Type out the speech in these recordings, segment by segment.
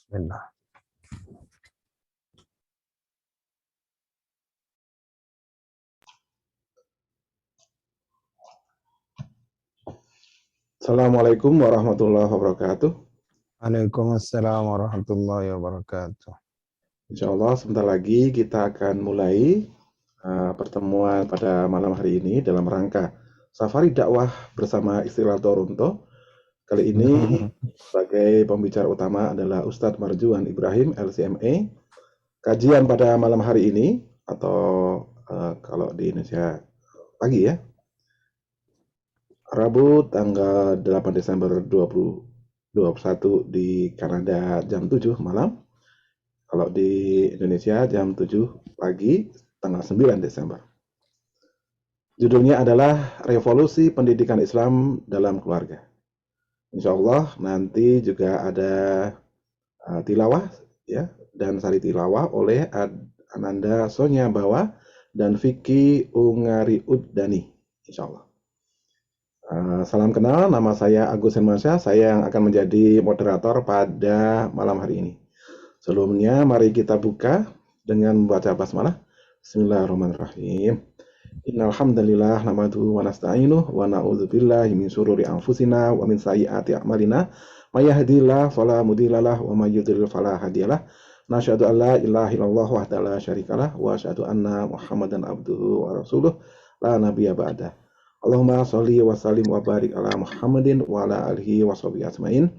Bismillah. Assalamualaikum warahmatullahi wabarakatuh. Waalaikumsalam warahmatullahi wabarakatuh. Insya Allah sebentar lagi kita akan mulai pertemuan pada malam hari ini dalam rangka Safari Dakwah bersama Istiqlal Toronto. Kali ini sebagai pembicara utama adalah Ustadz Marjuan Ibrahim, LCMA. Kajian pada malam hari ini, atau kalau di Indonesia pagi ya, Rabu tanggal 8 Desember 2021 di Kanada jam 7 malam. Kalau di Indonesia jam 7 pagi tanggal 9 Desember. Judulnya adalah Revolusi Pendidikan Islam dalam Keluarga. Insya Allah nanti juga ada tilawah ya, dan sari tilawah oleh Ananda Sonya Bawa dan Vicky Ungari Uddani. Insya Allah. Salam kenal, nama saya Agus Hermansyah, saya yang akan menjadi moderator pada malam hari ini. Sebelumnya, mari kita buka dengan membaca basmalah. Bismillahirrahmanirrahim. Innal hamdalillah nahmaduhu wa nasta'inuhu wa na'udzubillahi min syururi anfusina wa min sayyiati a'malina. May yahdihillahu fala mudhillalah wa may yudhlil fala hadiyalah. Nasyhadu an la ilaha illallah wahdahu la syarikalah wa asyhadu anna Muhammadan abduhu wa rasuluh la nabiyya ba'dah. Allahumma sholli wa sallim wa barik ala Muhammadin wa ala alihi wa sahbihi ajmain.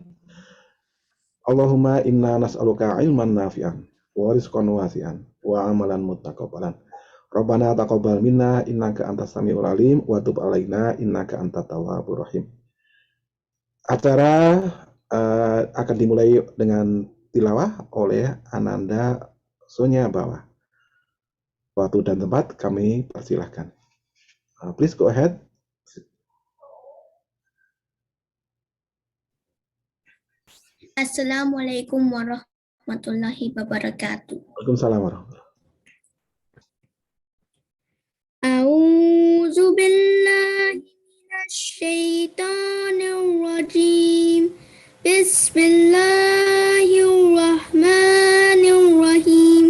Allahumma inna nas'aluka ilman nafi'an wa rizqan wasi'an wa amalan muttaqabbalan. Rabbana taqabbal minna innaka antas samiul alim wa tub alaina innaka antat tawwabur rahim. Acara akan dimulai dengan tilawah oleh Ananda Sonya Bawa. Waktu dan tempat kami persilahkan. Please go ahead. Assalamualaikum warahmatullahi wabarakatuh. Waalaikumsalam warahmatullahi wabarakatuh. A'udzu billahi minasy syaithanir rajim. Bismillahirrahmanirrahim.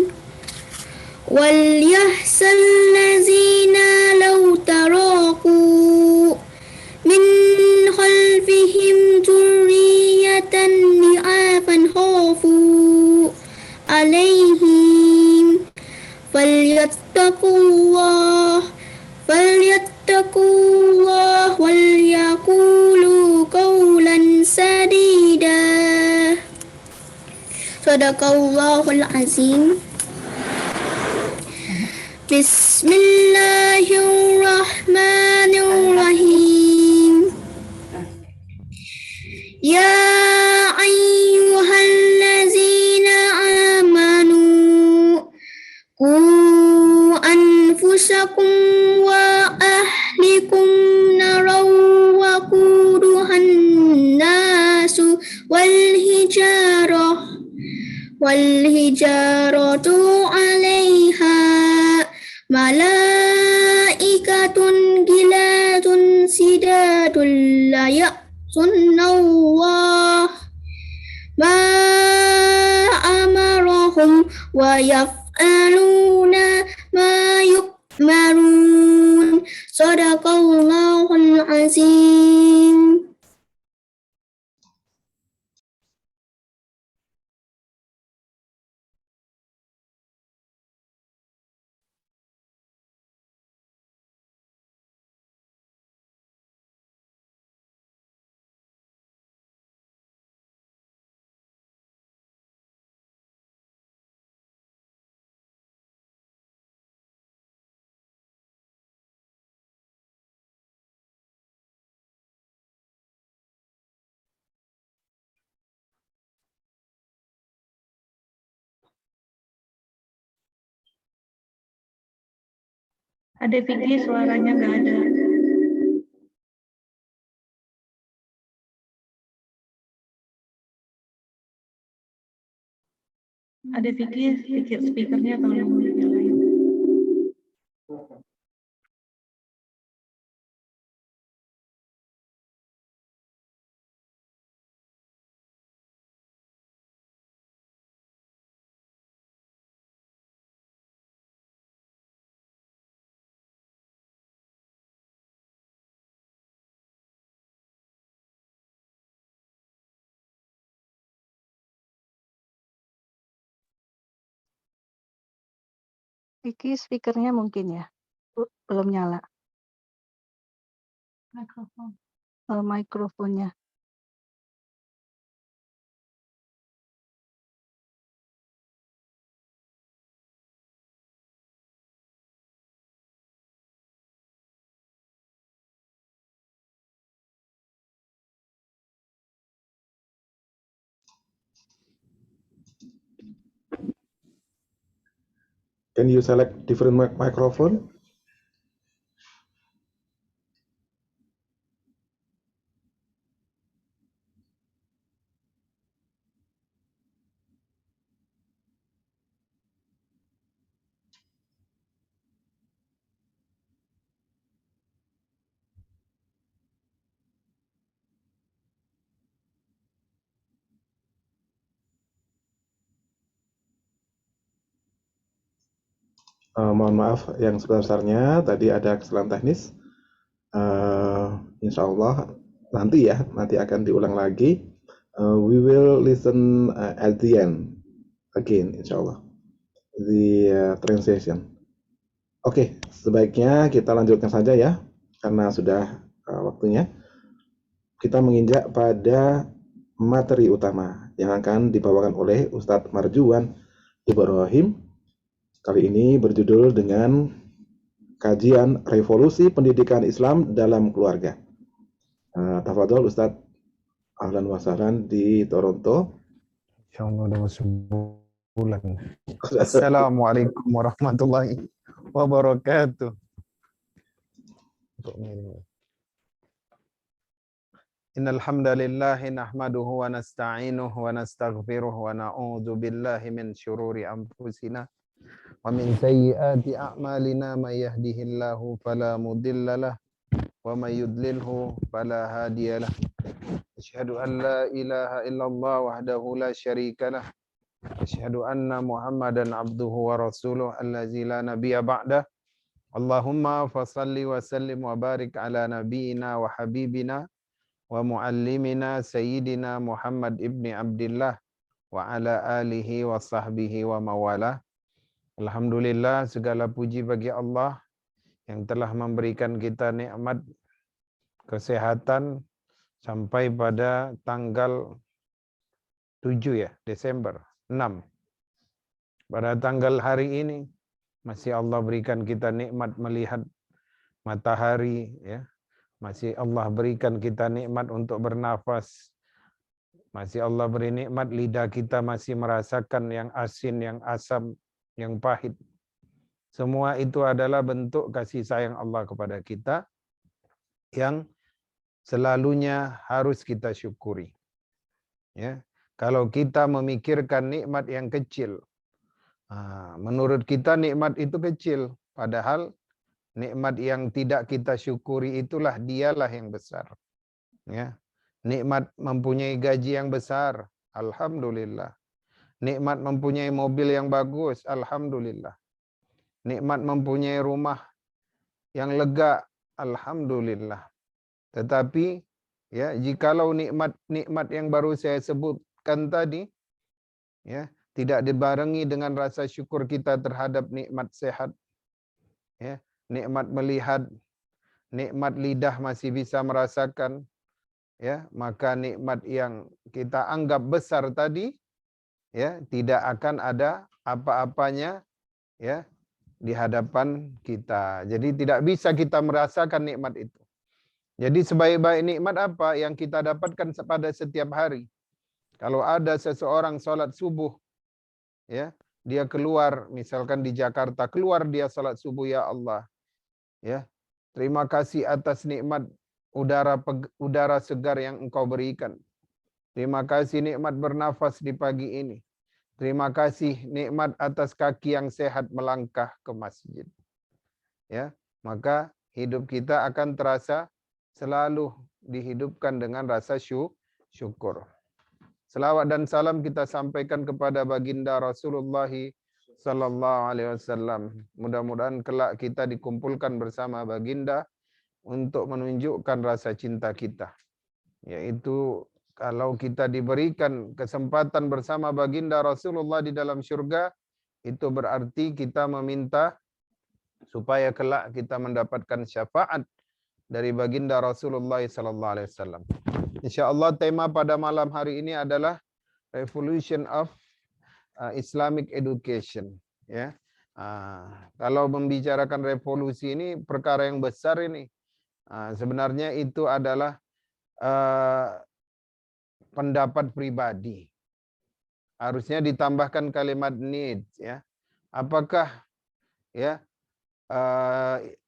Wal yahsal ladzina law taraku min khalfihim dzurriyyatan ni'afan khafu alaihim falyattaqullah wal yaqulu qawlan sadida. Sadaqallahul azim. Bismillahirrahmanirrahim. Ya ayyuhallazina amanu qu anfusakum wa ahlikum naraw wa quduhan nasu wal hijaratu 'alaiha malaikatun gilatun sidadul la ya'sunallah ma amarahum wa yaf'aluna ma yu'marun. Sadaqallahul azim. Ada Vicky, suaranya nggak ada. Ada Vicky, speakernya tolong nyalain. Vicky speakernya mungkin ya, belum nyala Mikrofon. mikrofonnya. Can you select different microphone? Mohon maaf yang sebesar-besarnya, tadi ada kesalahan teknis. Insya Allah nanti akan diulang lagi. We will listen at the end again, insya Allah, the translation. Oke, sebaiknya kita lanjutkan saja ya, karena sudah waktunya. Kita menginjak pada materi utama yang akan dibawakan oleh Ustadz Marjuwan Ibrahim. Kali ini berjudul dengan kajian revolusi pendidikan Islam dalam keluarga. Tafadhol Ustadz, ahlan wa sahlan di Toronto. Insyaallah udah masuk bulan. Assalamualaikum warahmatullahi wabarakatuh. Innal hamdalillah nahmaduhu wa nasta'inuhu wa nastaghfiruh wa na'udzu billahi min syururi anfusina wa min sayyiati a'malina may yahdihillahu fala mudhillalah wa may yudlilhu fala hadiyalah. Asyhadu an la ilaha illallah wahdahu la syarikalah. Asyhadu anna Muhammadan abduhu wa rasuluh allazi la nabiyya ba'dah. Allahumma fasalli wa sallim wa barik ala nabiyyina wa habibina wa muallimina sayyidina Muhammad ibni Abdillah wa ala alihi wa sahbihi wa mawala. Alhamdulillah, segala puji bagi Allah yang telah memberikan kita nikmat kesehatan sampai pada tanggal 7 Desember 6. Pada tanggal hari ini masih Allah berikan kita nikmat melihat matahari ya. Masih Allah berikan kita nikmat untuk bernafas. Masih Allah beri nikmat lidah kita masih merasakan yang asin, yang asam, yang pahit. Semua itu adalah bentuk kasih sayang Allah kepada kita yang selalunya harus kita syukuri. Ya, kalau kita memikirkan nikmat yang kecil, menurut kita nikmat itu kecil, padahal nikmat yang tidak kita syukuri itulah dialah yang besar. Ya. Nikmat mempunyai gaji yang besar, alhamdulillah. Nikmat mempunyai mobil yang bagus, alhamdulillah. Nikmat mempunyai rumah yang lega, alhamdulillah. Tetapi ya, jikalau nikmat yang baru saya sebutkan tadi ya, tidak dibarengi dengan rasa syukur kita terhadap nikmat sehat, ya, nikmat melihat, nikmat lidah masih bisa merasakan, ya, maka nikmat yang kita anggap besar tadi, ya, tidak akan ada apa-apanya, ya, di hadapan kita. Jadi tidak bisa kita merasakan nikmat itu. Jadi sebaik-baik nikmat apa yang kita dapatkan pada setiap hari? Kalau ada seseorang sholat subuh, ya, dia keluar, misalkan di Jakarta, keluar dia sholat subuh, ya Allah. Ya, terima kasih atas nikmat udara segar yang Engkau berikan. Terima kasih nikmat bernafas di pagi ini. Terima kasih nikmat atas kaki yang sehat melangkah ke masjid. Ya, maka hidup kita akan terasa selalu dihidupkan dengan rasa syukur. Selawat dan salam kita sampaikan kepada baginda Rasulullah Sallallahu Alaihi Wasallam. Mudah-mudahan kelak kita dikumpulkan bersama baginda untuk menunjukkan rasa cinta kita. Yaitu kalau kita diberikan kesempatan bersama baginda Rasulullah di dalam syurga, itu berarti kita meminta supaya kelak kita mendapatkan syafaat dari baginda Rasulullah sallallahu alaihi wasallam. Insyaallah tema pada malam hari ini adalah Revolution of Islamic Education, ya. Kalau membicarakan revolusi ini perkara yang besar ini. Sebenarnya itu adalah pendapat pribadi. Harusnya ditambahkan kalimat needs, ya. Apakah ya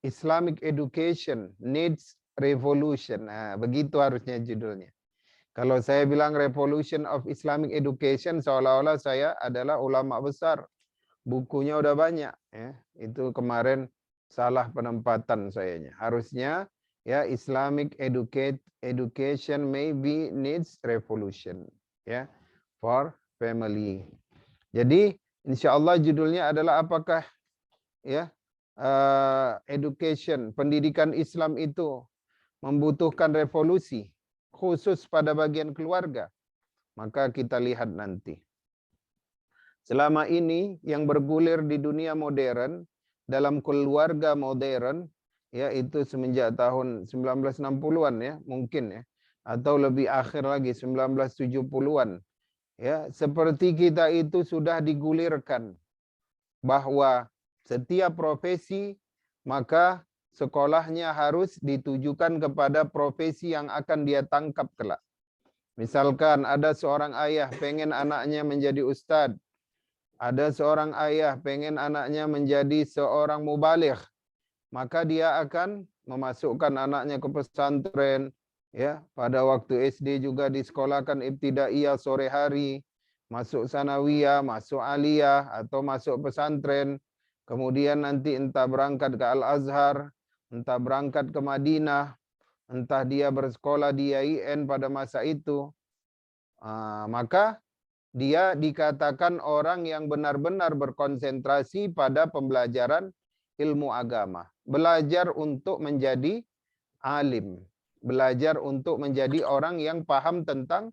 Islamic education needs revolution? Begitu harusnya judulnya. Kalau saya bilang Revolution of Islamic Education, seolah-olah saya adalah ulama besar. Bukunya udah banyak, ya. Itu kemarin salah penempatan sayanya. Harusnya ya Islamic education maybe needs revolution, ya, for family. Jadi insya Allah judulnya adalah apakah ya education, pendidikan Islam itu membutuhkan revolusi khusus pada bagian keluarga. Maka kita lihat nanti. Selama ini yang bergulir di dunia modern, dalam keluarga modern, yaitu semenjak tahun 1960-an ya, mungkin ya, atau lebih akhir lagi 1970-an. Ya, seperti kita itu sudah digulirkan bahwa setiap profesi maka sekolahnya harus ditujukan kepada profesi yang akan dia tangkap kelak. Misalkan ada seorang ayah pengen anaknya menjadi ustadz, ada seorang ayah pengen anaknya menjadi seorang mubaligh, maka dia akan memasukkan anaknya ke pesantren. Ya, pada waktu SD juga disekolahkan ibtidaiyah sore hari, masuk sanawiyah, masuk aliyah, atau masuk pesantren. Kemudian nanti entah berangkat ke Al-Azhar, entah berangkat ke Madinah, entah dia bersekolah di IAIN pada masa itu. Maka dia dikatakan orang yang benar-benar berkonsentrasi pada pembelajaran ilmu agama. Belajar untuk menjadi alim. Belajar untuk menjadi orang yang paham tentang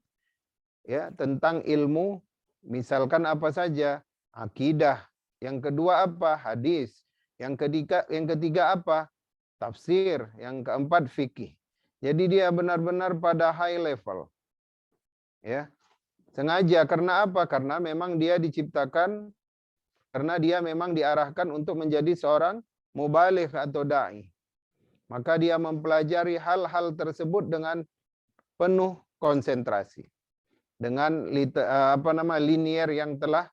tentang ilmu, misalkan apa saja, akidah. Yang kedua apa? Hadis. Yang ketiga apa? Tafsir. Yang keempat fikih. Jadi dia benar-benar pada high level. Ya. Sengaja karena apa? Karena memang dia diciptakan, karena dia memang diarahkan untuk menjadi seorang mubaligh atau dai. Maka dia mempelajari hal-hal tersebut dengan penuh konsentrasi. Dengan linier yang telah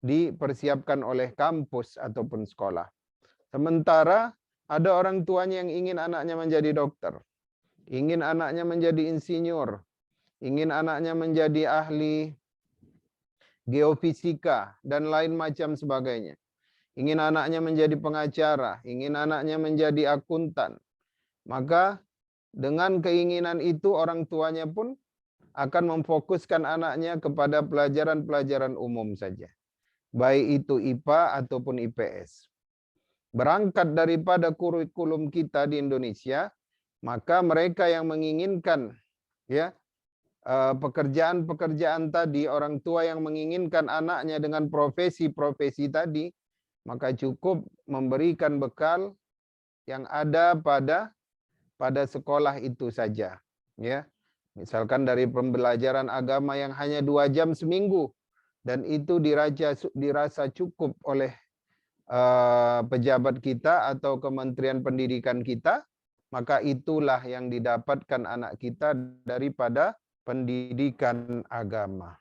dipersiapkan oleh kampus ataupun sekolah. Sementara ada orang tuanya yang ingin anaknya menjadi dokter, ingin anaknya menjadi insinyur, ingin anaknya menjadi ahli geofisika dan lain macam sebagainya. Ingin anaknya menjadi pengacara, ingin anaknya menjadi akuntan. Maka dengan keinginan itu orang tuanya pun akan memfokuskan anaknya kepada pelajaran-pelajaran umum saja. Baik itu IPA ataupun IPS. Berangkat daripada kurikulum kita di Indonesia, maka mereka yang menginginkan pekerjaan-pekerjaan tadi, orang tua yang menginginkan anaknya dengan profesi-profesi tadi, maka cukup memberikan bekal yang ada pada sekolah itu saja. Ya, misalkan dari pembelajaran agama yang hanya 2 jam seminggu, dan itu dirasa cukup oleh pejabat kita atau Kementerian Pendidikan kita, maka itulah yang didapatkan anak kita daripada pendidikan agama.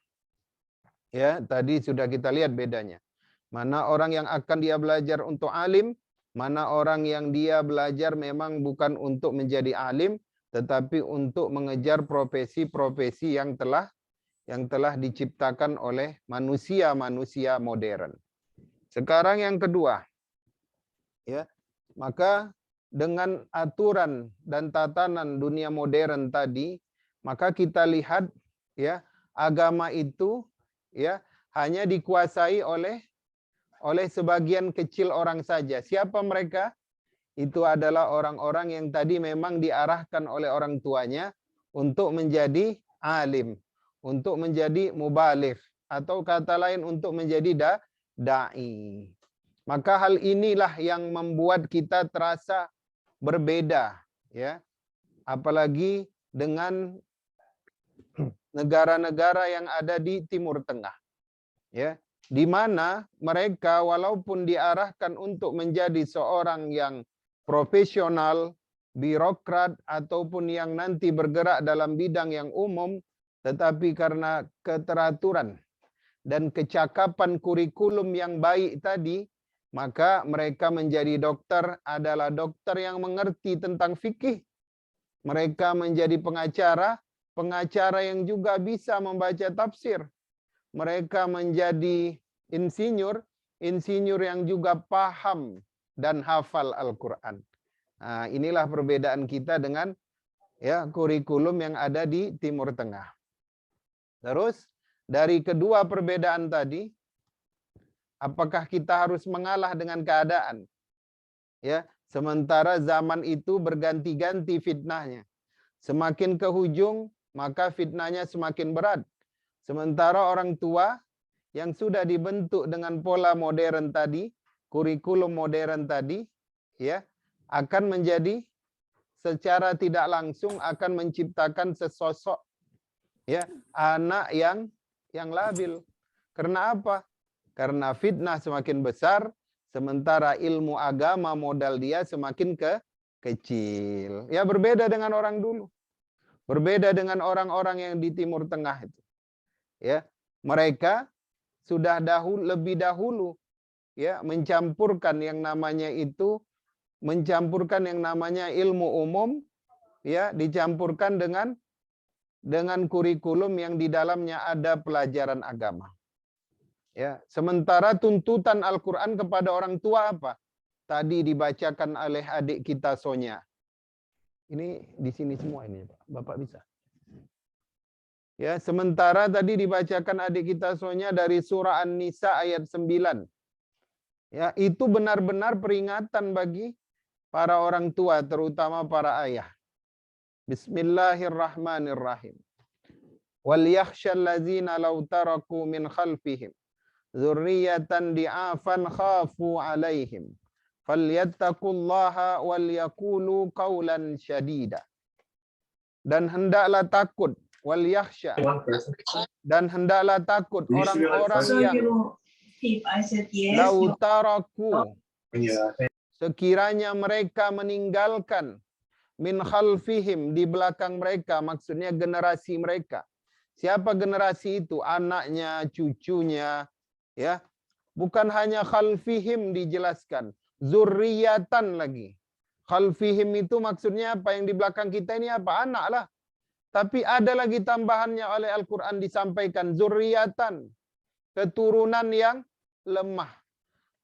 Ya, tadi sudah kita lihat bedanya. Mana orang yang akan dia belajar untuk alim, mana orang yang dia belajar memang bukan untuk menjadi alim, tetapi untuk mengejar profesi-profesi yang telah diciptakan oleh manusia-manusia modern. Sekarang yang kedua, ya, maka dengan aturan dan tatanan dunia modern tadi, maka kita lihat ya agama itu ya hanya dikuasai oleh sebagian kecil orang saja. Siapa mereka? Itu adalah orang-orang yang tadi memang diarahkan oleh orang tuanya untuk menjadi alim, untuk menjadi mubaligh, atau kata lain untuk menjadi dai. Maka hal inilah yang membuat kita terasa berbeda, ya. Apalagi dengan negara-negara yang ada di Timur Tengah, ya, di mana mereka walaupun diarahkan untuk menjadi seorang yang profesional, birokrat ataupun yang nanti bergerak dalam bidang yang umum, tetapi karena keteraturan dan kecakapan kurikulum yang baik tadi, maka mereka menjadi dokter adalah dokter yang mengerti tentang fikih. Mereka menjadi pengacara, pengacara yang juga bisa membaca tafsir. Mereka menjadi insinyur, insinyur yang juga paham dan hafal Al-Quran. Nah, inilah perbedaan kita dengan ya kurikulum yang ada di Timur Tengah. Terus dari kedua perbedaan tadi, apakah kita harus mengalah dengan keadaan? Ya, sementara zaman itu berganti-ganti fitnahnya. Semakin ke hujung, maka fitnahnya semakin berat. Sementara orang tua yang sudah dibentuk dengan pola modern tadi, kurikulum modern tadi, ya, akan menjadi secara tidak langsung akan menciptakan sesosok ya anak yang labil. Karena apa? Karena fitnah semakin besar, sementara ilmu agama modal dia semakin kecil. Ya berbeda dengan orang dulu. Berbeda dengan orang-orang yang di Timur Tengah itu. Ya, mereka sudah lebih dahulu ya mencampurkan yang namanya ilmu umum ya dicampurkan dengan kurikulum yang di dalamnya ada pelajaran agama. Ya, sementara tuntutan Al-Qur'an kepada orang tua apa? Tadi dibacakan oleh adik kita Sonya. Ini di sini semua ini, Pak. Bapak bisa. Ya, sementara tadi dibacakan adik kita Sonya dari surah An-Nisa ayat 9. Ya, itu benar-benar peringatan bagi para orang tua, terutama para ayah. Bismillahirrahmanirrahim. Wal yakhshal ladzina law taraku min khalfihim dzurriyyatan di'afan khafu 'alaihim falyattaqullaha wal yaqulu qawlan syadida. Dan hendaklah takut wal yakhsha, dan hendaklah takut orang-orang yang law taraku, sekiranya mereka meninggalkan min khalfihim, di belakang mereka, maksudnya generasi mereka. Siapa generasi itu? Anaknya, cucunya, ya. Bukan hanya khalfihim dijelaskan, zurriyatan lagi. Khalfihim itu maksudnya apa? Yang di belakang kita ini apa? Anak lah. Tapi ada lagi tambahannya oleh Al-Quran disampaikan, zurriyatan, keturunan yang lemah.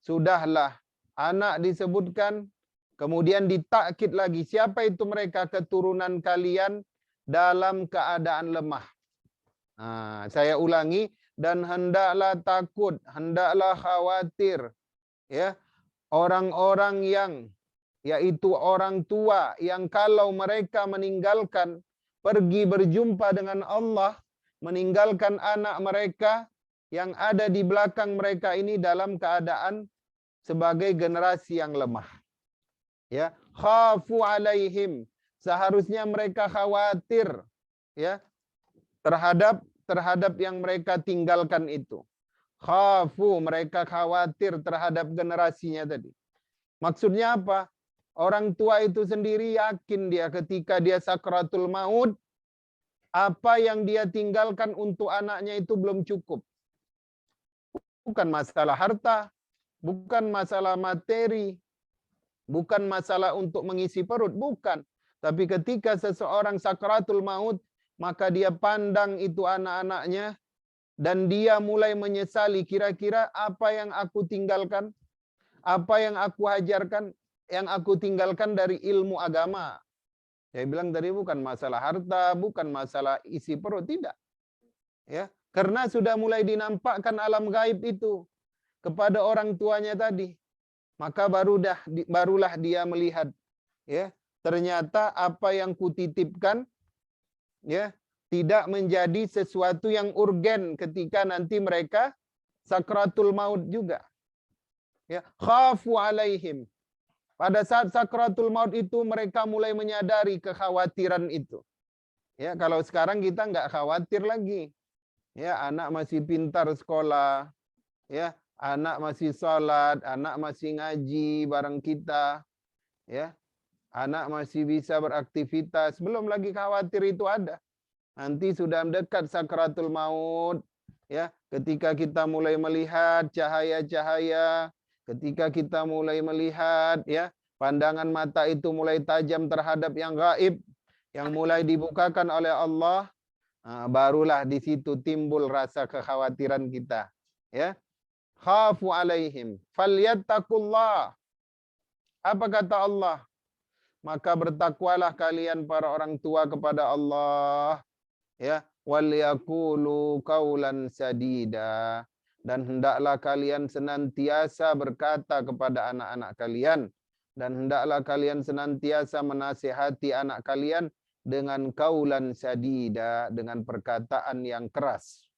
Sudahlah, anak disebutkan, kemudian ditakkid lagi, siapa itu mereka? Keturunan kalian dalam keadaan lemah. Nah, saya ulangi, dan hendaklah takut, hendaklah khawatir, ya, orang-orang yang, yaitu orang tua, yang kalau mereka meninggalkan, pergi berjumpa dengan Allah, meninggalkan anak mereka yang ada di belakang mereka ini dalam keadaan sebagai generasi yang lemah. Ya, khafu alaihim, seharusnya mereka khawatir ya terhadap yang mereka tinggalkan itu. Khafu, mereka khawatir terhadap generasinya tadi. Maksudnya apa? Orang tua itu sendiri yakin dia ketika dia sakratul maut, apa yang dia tinggalkan untuk anaknya itu belum cukup. Bukan masalah harta, bukan masalah materi, bukan masalah untuk mengisi perut, bukan. Tapi ketika seseorang sakratul maut, maka dia pandang itu anak-anaknya, dan dia mulai menyesali, kira-kira apa yang aku tinggalkan, apa yang aku ajarkan, yang aku tinggalkan dari ilmu agama. Saya bilang tadi bukan masalah harta, bukan masalah isi perut, tidak. Ya, karena sudah mulai dinampakkan alam gaib itu kepada orang tuanya tadi. Maka barulah dia melihat, ya, ternyata apa yang kutitipkan ya tidak menjadi sesuatu yang urgen ketika nanti mereka sakratul maut juga. Ya, khafu alaihim. Pada saat sakratul maut itu mereka mulai menyadari kekhawatiran itu. Ya, kalau sekarang kita nggak khawatir lagi. Ya, anak masih pintar sekolah, ya, anak masih sholat, anak masih ngaji bareng kita, ya, anak masih bisa beraktivitas. Belum lagi khawatir itu ada. Nanti sudah mendekat sakratul maut, ya, ketika kita mulai melihat cahaya-cahaya, ketika kita mulai melihat, ya, pandangan mata itu mulai tajam terhadap yang gaib, yang mulai dibukakan oleh Allah, barulah di situ timbul rasa kekhawatiran kita. Ya, khafu alaihim, falyattaqullah. Apa kata Allah? Maka bertakwalah kalian para orang tua kepada Allah. Ya, wal yaqulu qaulan sadida, dan hendaklah kalian senantiasa berkata kepada anak-anak kalian, dan hendaklah kalian senantiasa menasihati anak kalian dengan qaulan sadida, dengan perkataan yang keras.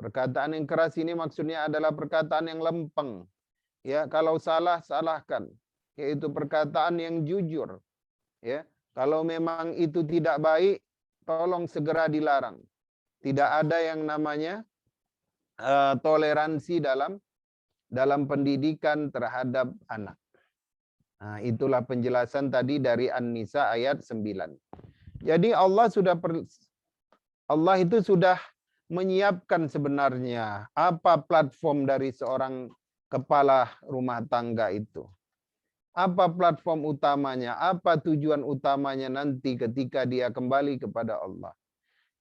Perkataan yang keras ini maksudnya adalah perkataan yang lempeng. Ya, kalau salah salahkan, yaitu perkataan yang jujur. Ya, kalau memang itu tidak baik, tolong segera dilarang. Tidak ada yang namanya toleransi dalam pendidikan terhadap anak. Nah, itulah penjelasan tadi dari An-Nisa ayat 9. Jadi Allah itu sudah menyiapkan sebenarnya apa platform dari seorang kepala rumah tangga itu. Apa platform utamanya, apa tujuan utamanya nanti ketika dia kembali kepada Allah.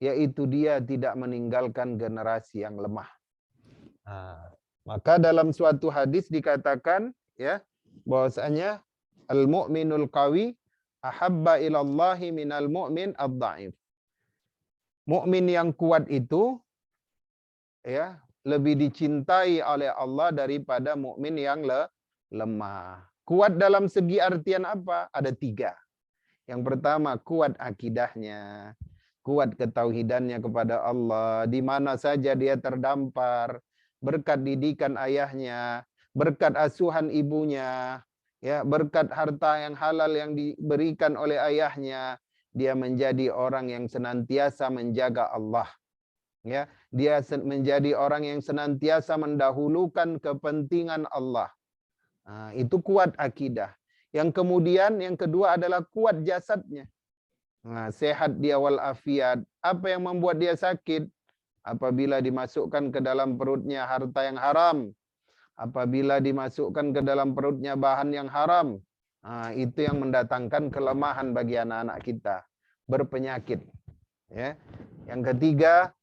Yaitu dia tidak meninggalkan generasi yang lemah. Maka dalam suatu hadis dikatakan, ya, bahwasanya al-mu'minul qawi ahabba ilallahi minal mu'min ad-dha'if. Mukmin yang kuat itu, ya, lebih dicintai oleh Allah daripada mukmin yang lemah. Kuat dalam segi artian apa? Ada 3. Yang pertama, kuat akidahnya, kuat ketauhidannya kepada Allah, di mana saja dia terdampar, berkat didikan ayahnya, berkat asuhan ibunya, ya, berkat harta yang halal yang diberikan oleh ayahnya, dia menjadi orang yang senantiasa menjaga Allah. Ya, dia menjadi orang yang senantiasa mendahulukan kepentingan Allah. Itu kuat akidah. Yang kemudian yang kedua adalah kuat jasadnya. Sehat dia walafiat. Apa yang membuat dia sakit? Apabila dimasukkan ke dalam perutnya harta yang haram. Apabila dimasukkan ke dalam perutnya bahan yang haram. Itu yang mendatangkan kelemahan bagi anak-anak kita. Berpenyakit. Ya. Yang ketiga,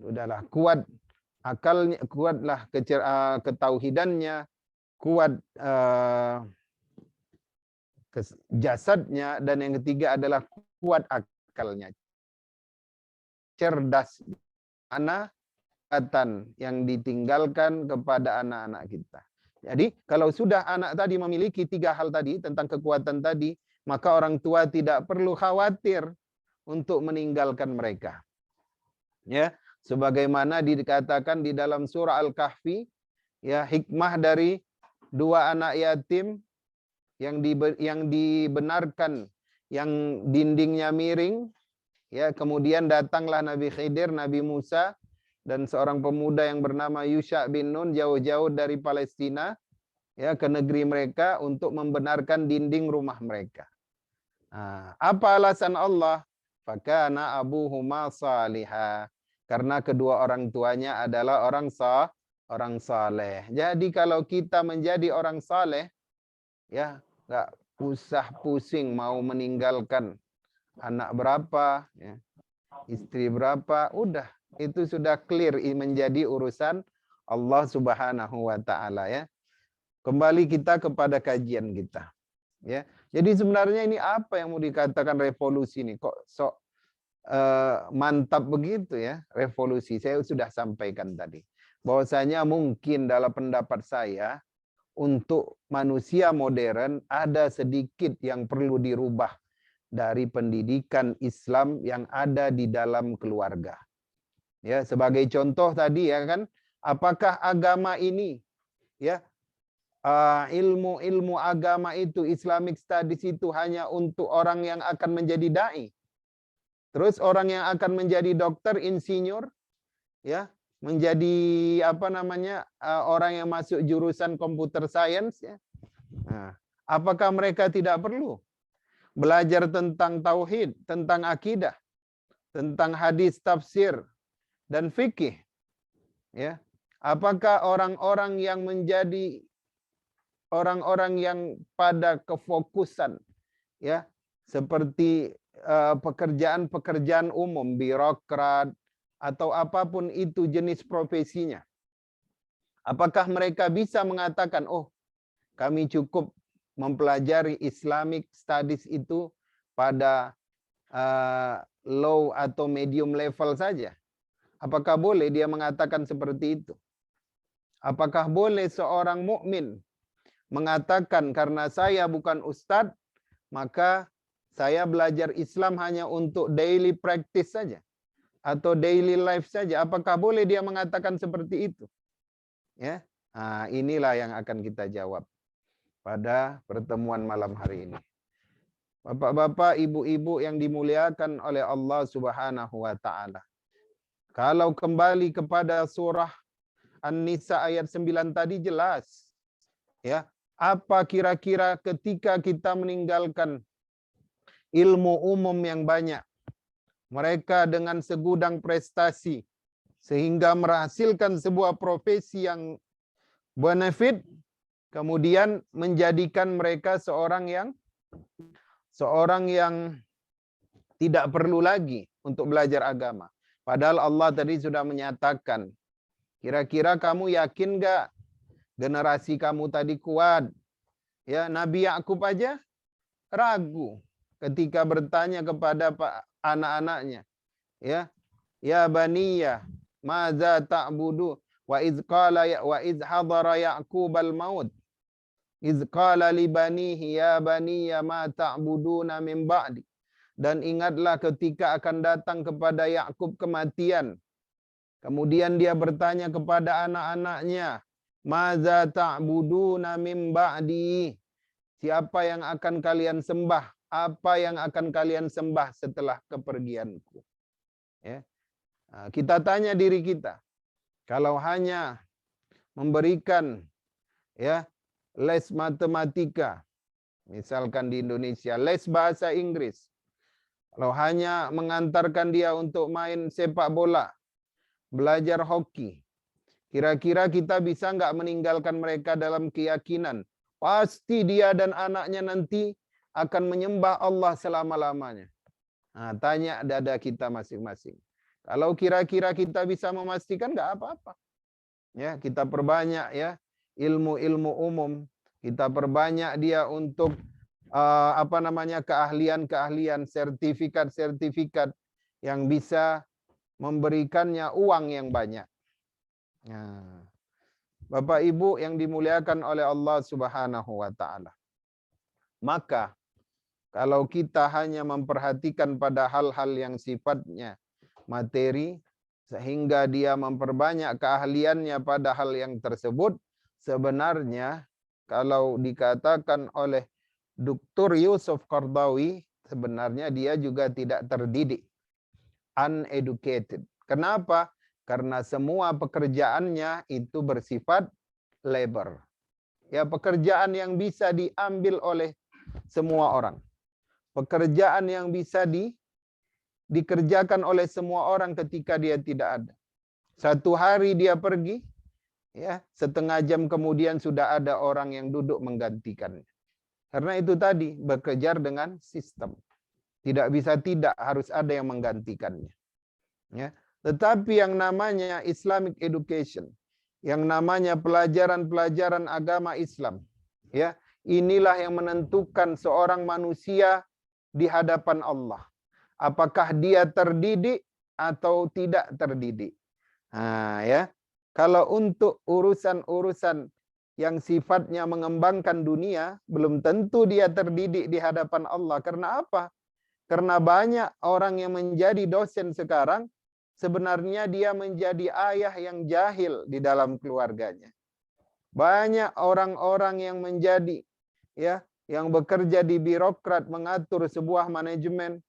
udahlah kuat akalnya, kuatlah ketauhidannya, kuat jasadnya, dan yang ketiga adalah kuat akalnya, cerdas, anak yang ditinggalkan kepada anak-anak kita. Jadi kalau sudah anak tadi memiliki 3 hal tadi tentang kekuatan tadi, maka orang tua tidak perlu khawatir untuk meninggalkan mereka. Ya, sebagaimana dikatakan di dalam surah Al-Kahfi, ya, hikmah dari 2 anak yatim yang dibenarkan, yang dindingnya miring, ya, kemudian datanglah Nabi Khidir, Nabi Musa, dan seorang pemuda yang bernama Yusha bin Nun jauh-jauh dari Palestina, ya, ke negeri mereka untuk membenarkan dinding rumah mereka. Apa alasan Allah? Fakana abuhuma salihah. Karena kedua orang tuanya adalah orang saleh. Jadi kalau kita menjadi orang saleh, ya, nggak usah pusing mau meninggalkan anak berapa, ya, istri berapa, udah itu sudah clear menjadi urusan Allah Subhanahu wa taala, ya. Kembali kita kepada kajian kita, ya. Jadi sebenarnya ini apa yang mau dikatakan revolusi ini? Kok sok mantap begitu, ya, revolusi. Saya sudah sampaikan tadi bahwasanya mungkin dalam pendapat saya untuk manusia modern ada sedikit yang perlu dirubah dari pendidikan Islam yang ada di dalam keluarga. Ya, sebagai contoh tadi, ya kan, apakah agama ini, ya, ilmu agama itu, Islamic Studies itu hanya untuk orang yang akan menjadi dai. Terus orang yang akan menjadi dokter, insinyur, ya, menjadi orang yang masuk jurusan computer science, ya. Nah, apakah mereka tidak perlu belajar tentang tauhid, tentang akidah, tentang hadis, tafsir, dan fikih? Ya, apakah orang-orang yang menjadi orang-orang yang pada kefokusan, ya, seperti pekerjaan-pekerjaan umum, birokrat atau apapun itu jenis profesinya, apakah mereka bisa mengatakan, oh, kami cukup mempelajari Islamic Studies itu pada low atau medium level saja? Apakah boleh dia mengatakan seperti itu? Apakah boleh seorang mukmin mengatakan, karena saya bukan ustadz, maka saya belajar Islam hanya untuk daily practice saja atau daily life saja? Apakah boleh dia mengatakan seperti itu? Ya, nah, inilah yang akan kita jawab pada pertemuan malam hari ini. Bapak-bapak, ibu-ibu yang dimuliakan oleh Allah Subhanahu wa taala. Kalau kembali kepada surah An-Nisa ayat 9 tadi jelas, ya, apa kira-kira ketika kita meninggalkan ilmu umum yang banyak, mereka dengan segudang prestasi sehingga menghasilkan sebuah profesi yang benefit, kemudian menjadikan mereka seorang yang tidak perlu lagi untuk belajar agama. Padahal Allah tadi sudah menyatakan, kira-kira kamu yakin gak generasi kamu tadi kuat? Ya, Nabi Yakub aja ragu ketika bertanya kepada anak-anaknya, ya baniya maza ta'budu wa iz hadara Ya'qubal maut iz qala li banihi ya baniya ma ta'buduna min ba'di. Dan ingatlah ketika akan datang kepada Yakub kematian, kemudian dia bertanya kepada anak-anaknya, maza ta'buduna min ba'di, siapa yang akan kalian sembah? Apa yang akan kalian sembah setelah kepergianku? Ya. Nah, kita tanya diri kita, kalau hanya memberikan, ya, les matematika, misalkan di Indonesia, les bahasa Inggris, kalau hanya mengantarkan dia untuk main sepak bola, belajar hoki, kira-kira kita bisa nggak meninggalkan mereka dalam keyakinan pasti dia dan anaknya nanti akan menyembah Allah selama-lamanya? Nah, tanya dada kita masing-masing. Kalau kira-kira kita bisa memastikan, nggak apa-apa. Ya, kita perbanyak, ya, ilmu-ilmu umum, kita perbanyak dia untuk keahlian-keahlian, sertifikat-sertifikat yang bisa memberikannya uang yang banyak. Nah, Bapak Ibu yang dimuliakan oleh Allah Subhanahu wa taala. Maka kalau kita hanya memperhatikan pada hal-hal yang sifatnya materi, sehingga dia memperbanyak keahliannya pada hal yang tersebut, sebenarnya kalau dikatakan oleh Dr. Yusuf Qardawi, sebenarnya dia juga tidak terdidik, uneducated. Kenapa? Karena semua pekerjaannya itu bersifat labor. Ya, pekerjaan yang bisa diambil oleh semua orang. Pekerjaan yang bisa dikerjakan oleh semua orang ketika dia tidak ada. Satu hari dia pergi, ya, setengah jam kemudian sudah ada orang yang duduk menggantikannya. Karena itu tadi, bekerja dengan sistem. Tidak bisa tidak, harus ada yang menggantikannya. Ya. Tetapi yang namanya Islamic education, yang namanya pelajaran-pelajaran agama Islam, ya, inilah yang menentukan seorang manusia di hadapan Allah. Apakah dia terdidik atau tidak terdidik. Nah, ya. Kalau untuk urusan-urusan yang sifatnya mengembangkan dunia, belum tentu dia terdidik di hadapan Allah. Karena apa? Karena banyak orang yang menjadi dosen sekarang, sebenarnya dia menjadi ayah yang jahil di dalam keluarganya. Banyak orang-orang yang menjadi ya, yang bekerja di birokrat mengatur sebuah manajemen,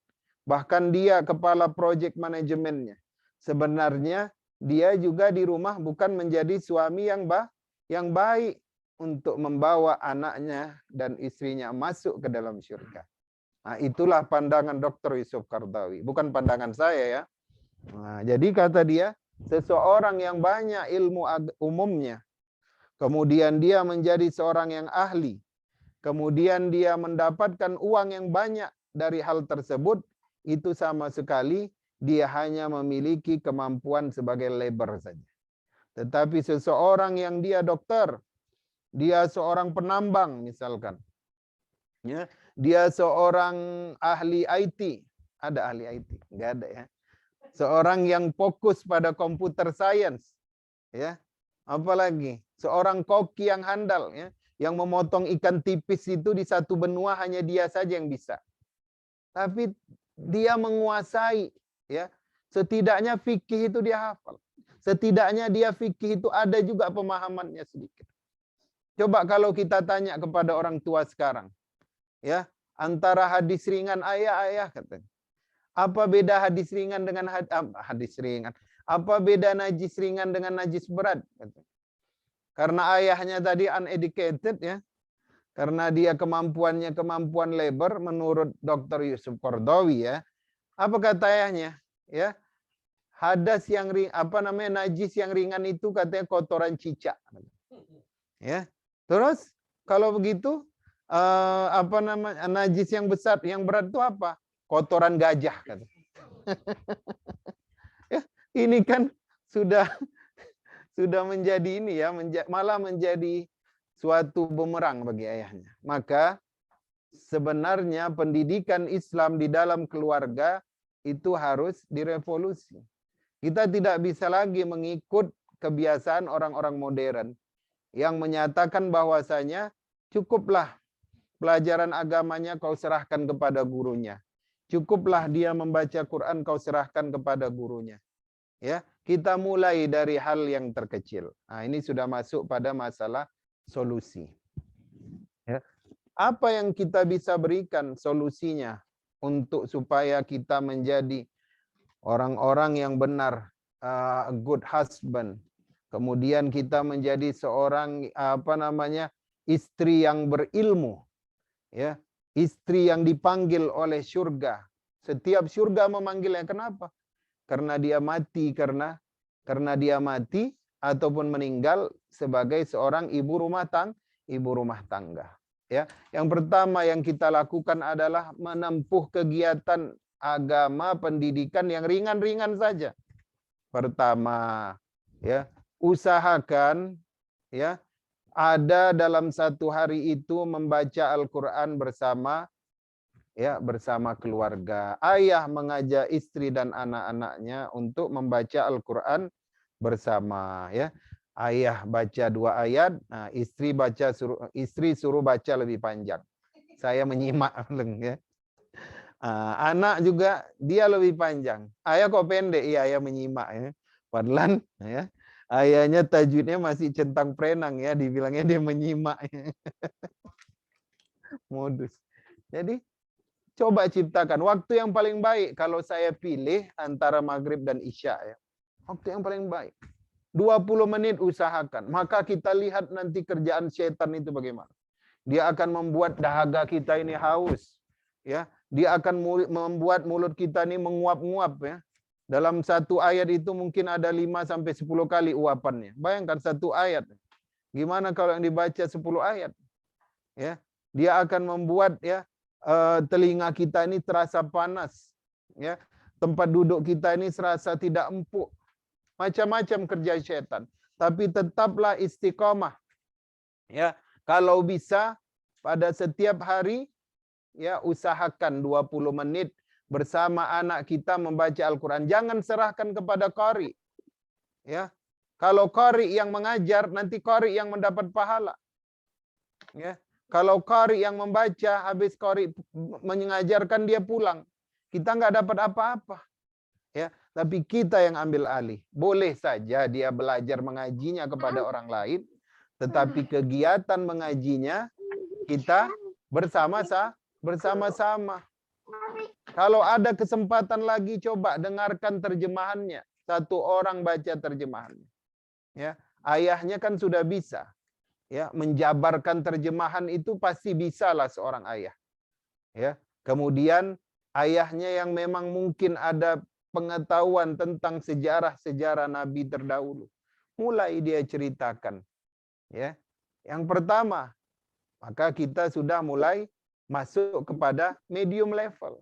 bahkan dia kepala proyek manajemennya. Sebenarnya dia juga di rumah bukan menjadi suami yang baik untuk membawa anaknya dan istrinya masuk ke dalam surga. Nah, itulah pandangan Dr. Yusuf Qaradawi, bukan pandangan saya ya. Nah, jadi kata dia, seseorang yang banyak ilmu umumnya, kemudian dia menjadi seorang yang ahli, kemudian dia mendapatkan uang yang banyak dari hal tersebut, itu sama sekali dia hanya memiliki kemampuan sebagai labor saja. Tetapi seseorang yang dia dokter, dia seorang penambang misalkan, ya, dia seorang ahli IT, ada ahli IT? Enggak ada ya. Seorang yang fokus pada computer science, ya, apalagi seorang koki yang handal, ya, yang memotong ikan tipis itu di satu benua hanya dia saja yang bisa. Tapi dia menguasai, ya, setidaknya fikih itu dia hafal. Setidaknya dia fikih itu ada juga pemahamannya sedikit. Coba kalau kita tanya kepada orang tua sekarang, ya, antara hadis ringan ayah katanya. Apa beda hadis ringan dengan hadis ringan? Apa beda najis ringan dengan najis berat? Karena ayahnya tadi uneducated, ya, karena dia kemampuannya kemampuan labor menurut Dr. Yusuf Qaradawi, ya. Apa kata ayahnya? Ya, hadas yang najis yang ringan itu katanya kotoran cicak. Ya, terus kalau begitu najis yang besar yang berat itu apa? Kotoran gajah kata. Ya, ini kan sudah menjadi ini ya, malah menjadi suatu bumerang bagi ayahnya. Maka sebenarnya pendidikan Islam di dalam keluarga itu harus direvolusi. Kita tidak bisa lagi mengikut kebiasaan orang-orang modern yang menyatakan bahwasanya cukuplah pelajaran agamanya kau serahkan kepada gurunya. Cukuplah dia membaca Quran kau serahkan kepada gurunya. Ya, kita mulai dari hal yang terkecil. Nah, ini sudah masuk pada masalah solusi. Ya. Apa yang kita bisa berikan solusinya untuk supaya kita menjadi orang-orang yang benar, good husband. Kemudian kita menjadi seorang istri yang berilmu, ya, istri yang dipanggil oleh surga. Setiap surga memanggilnya. Kenapa? Karena dia mati, karena dia mati ataupun meninggal sebagai seorang ibu rumah tangga. Ya, yang pertama yang kita lakukan adalah menempuh kegiatan agama pendidikan yang ringan-ringan saja. Pertama, ya, usahakan, ya, ada dalam satu hari itu membaca Al-Quran bersama, ya, bersama keluarga. Ayah mengajak istri dan anak-anaknya untuk membaca Al-Quran bersama, ya. Ayah baca 2 ayat, nah, istri suruh baca lebih panjang. Saya menyimak, ya. Anak juga dia lebih panjang. Ayah kok pendek? Iya, ayah menyimak, ya. Padahal, ya, ayahnya tajwidnya masih centang perenang, ya, dibilangnya dia menyimak. Modus. Jadi coba ciptakan waktu yang paling baik kalau saya pilih antara maghrib dan isya, ya. Waktu yang paling baik. 20 menit usahakan. Maka kita lihat nanti kerjaan setan itu bagaimana. Dia akan membuat dahaga kita ini haus, ya. Dia akan membuat mulut kita ini menguap-nguap, ya. Dalam satu ayat itu mungkin ada 5 sampai 10 kali uapannya. Bayangkan satu ayat. Gimana kalau yang dibaca 10 ayat? Ya. Dia akan membuat, ya, telinga kita ini terasa panas, ya. Tempat duduk kita ini serasa tidak empuk. Macam-macam kerja setan. Tapi tetaplah istiqomah. Ya, kalau bisa pada setiap hari, ya, usahakan 20 menit bersama anak kita membaca Al-Quran. Jangan serahkan kepada qari. Ya. Kalau qari yang mengajar, nanti qari yang mendapat pahala. Ya. Kalau qari yang membaca, habis qari mengajarkan dia pulang. Kita nggak dapat apa-apa. Ya, tapi kita yang ambil alih. Boleh saja dia belajar mengajinya kepada orang lain, tetapi kegiatan mengajinya kita bersama-sama. Kalau ada kesempatan lagi, coba dengarkan terjemahannya. Satu orang baca terjemahannya. Ya, ayahnya kan sudah bisa. Ya, menjabarkan terjemahan itu pasti bisalah seorang ayah. Ya, kemudian ayahnya yang memang mungkin ada pengetahuan tentang sejarah-sejarah Nabi terdahulu. Mulai dia ceritakan. Ya, yang pertama, maka kita sudah mulai masuk kepada medium level.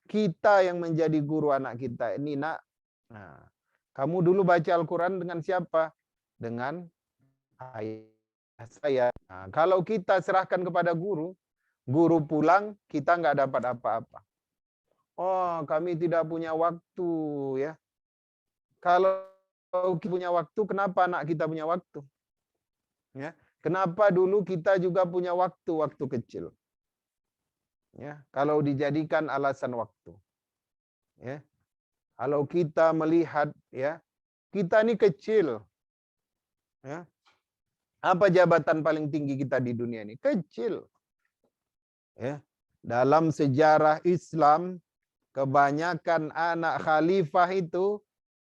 Kita yang menjadi guru anak kita. Ini nak, nah, kamu dulu baca Al-Quran dengan siapa? Dengan ayah saya. Nah, kalau kita serahkan kepada guru, guru pulang, kita nggak dapat apa-apa. Oh, kami tidak punya waktu, ya. Kalau kita punya waktu, kenapa anak kita punya waktu? Ya, kenapa dulu kita juga punya waktu kecil? Ya, kalau dijadikan alasan waktu. Ya. Kalau kita melihat, ya, kita ini kecil. Ya. Apa jabatan paling tinggi kita di dunia ini? Kecil. Ya. Dalam sejarah Islam, kebanyakan anak khalifah itu,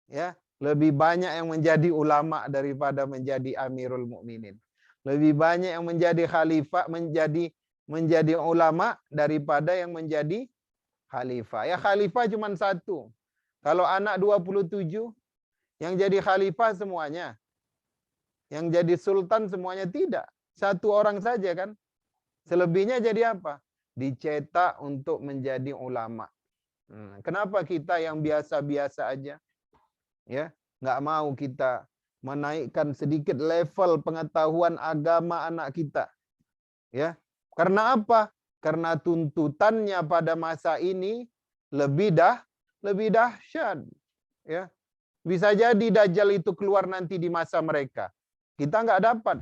ya, lebih banyak yang menjadi ulama daripada menjadi Amirul Mukminin. Lebih banyak yang menjadi khalifah, menjadi ulama daripada yang menjadi khalifah. Ya, khalifah cuma satu. Kalau anak 27, yang jadi khalifah semuanya. Yang jadi sultan semuanya tidak. Satu orang saja kan. Selebihnya jadi apa? Dicetak untuk menjadi ulama. Kenapa kita yang biasa-biasa aja? Ya, nggak mau kita menaikkan sedikit level pengetahuan agama anak kita. Ya, karena apa? Karena tuntutannya pada masa ini lebih dahsyat. Ya, bisa jadi Dajjal itu keluar nanti di masa mereka. Kita nggak dapat.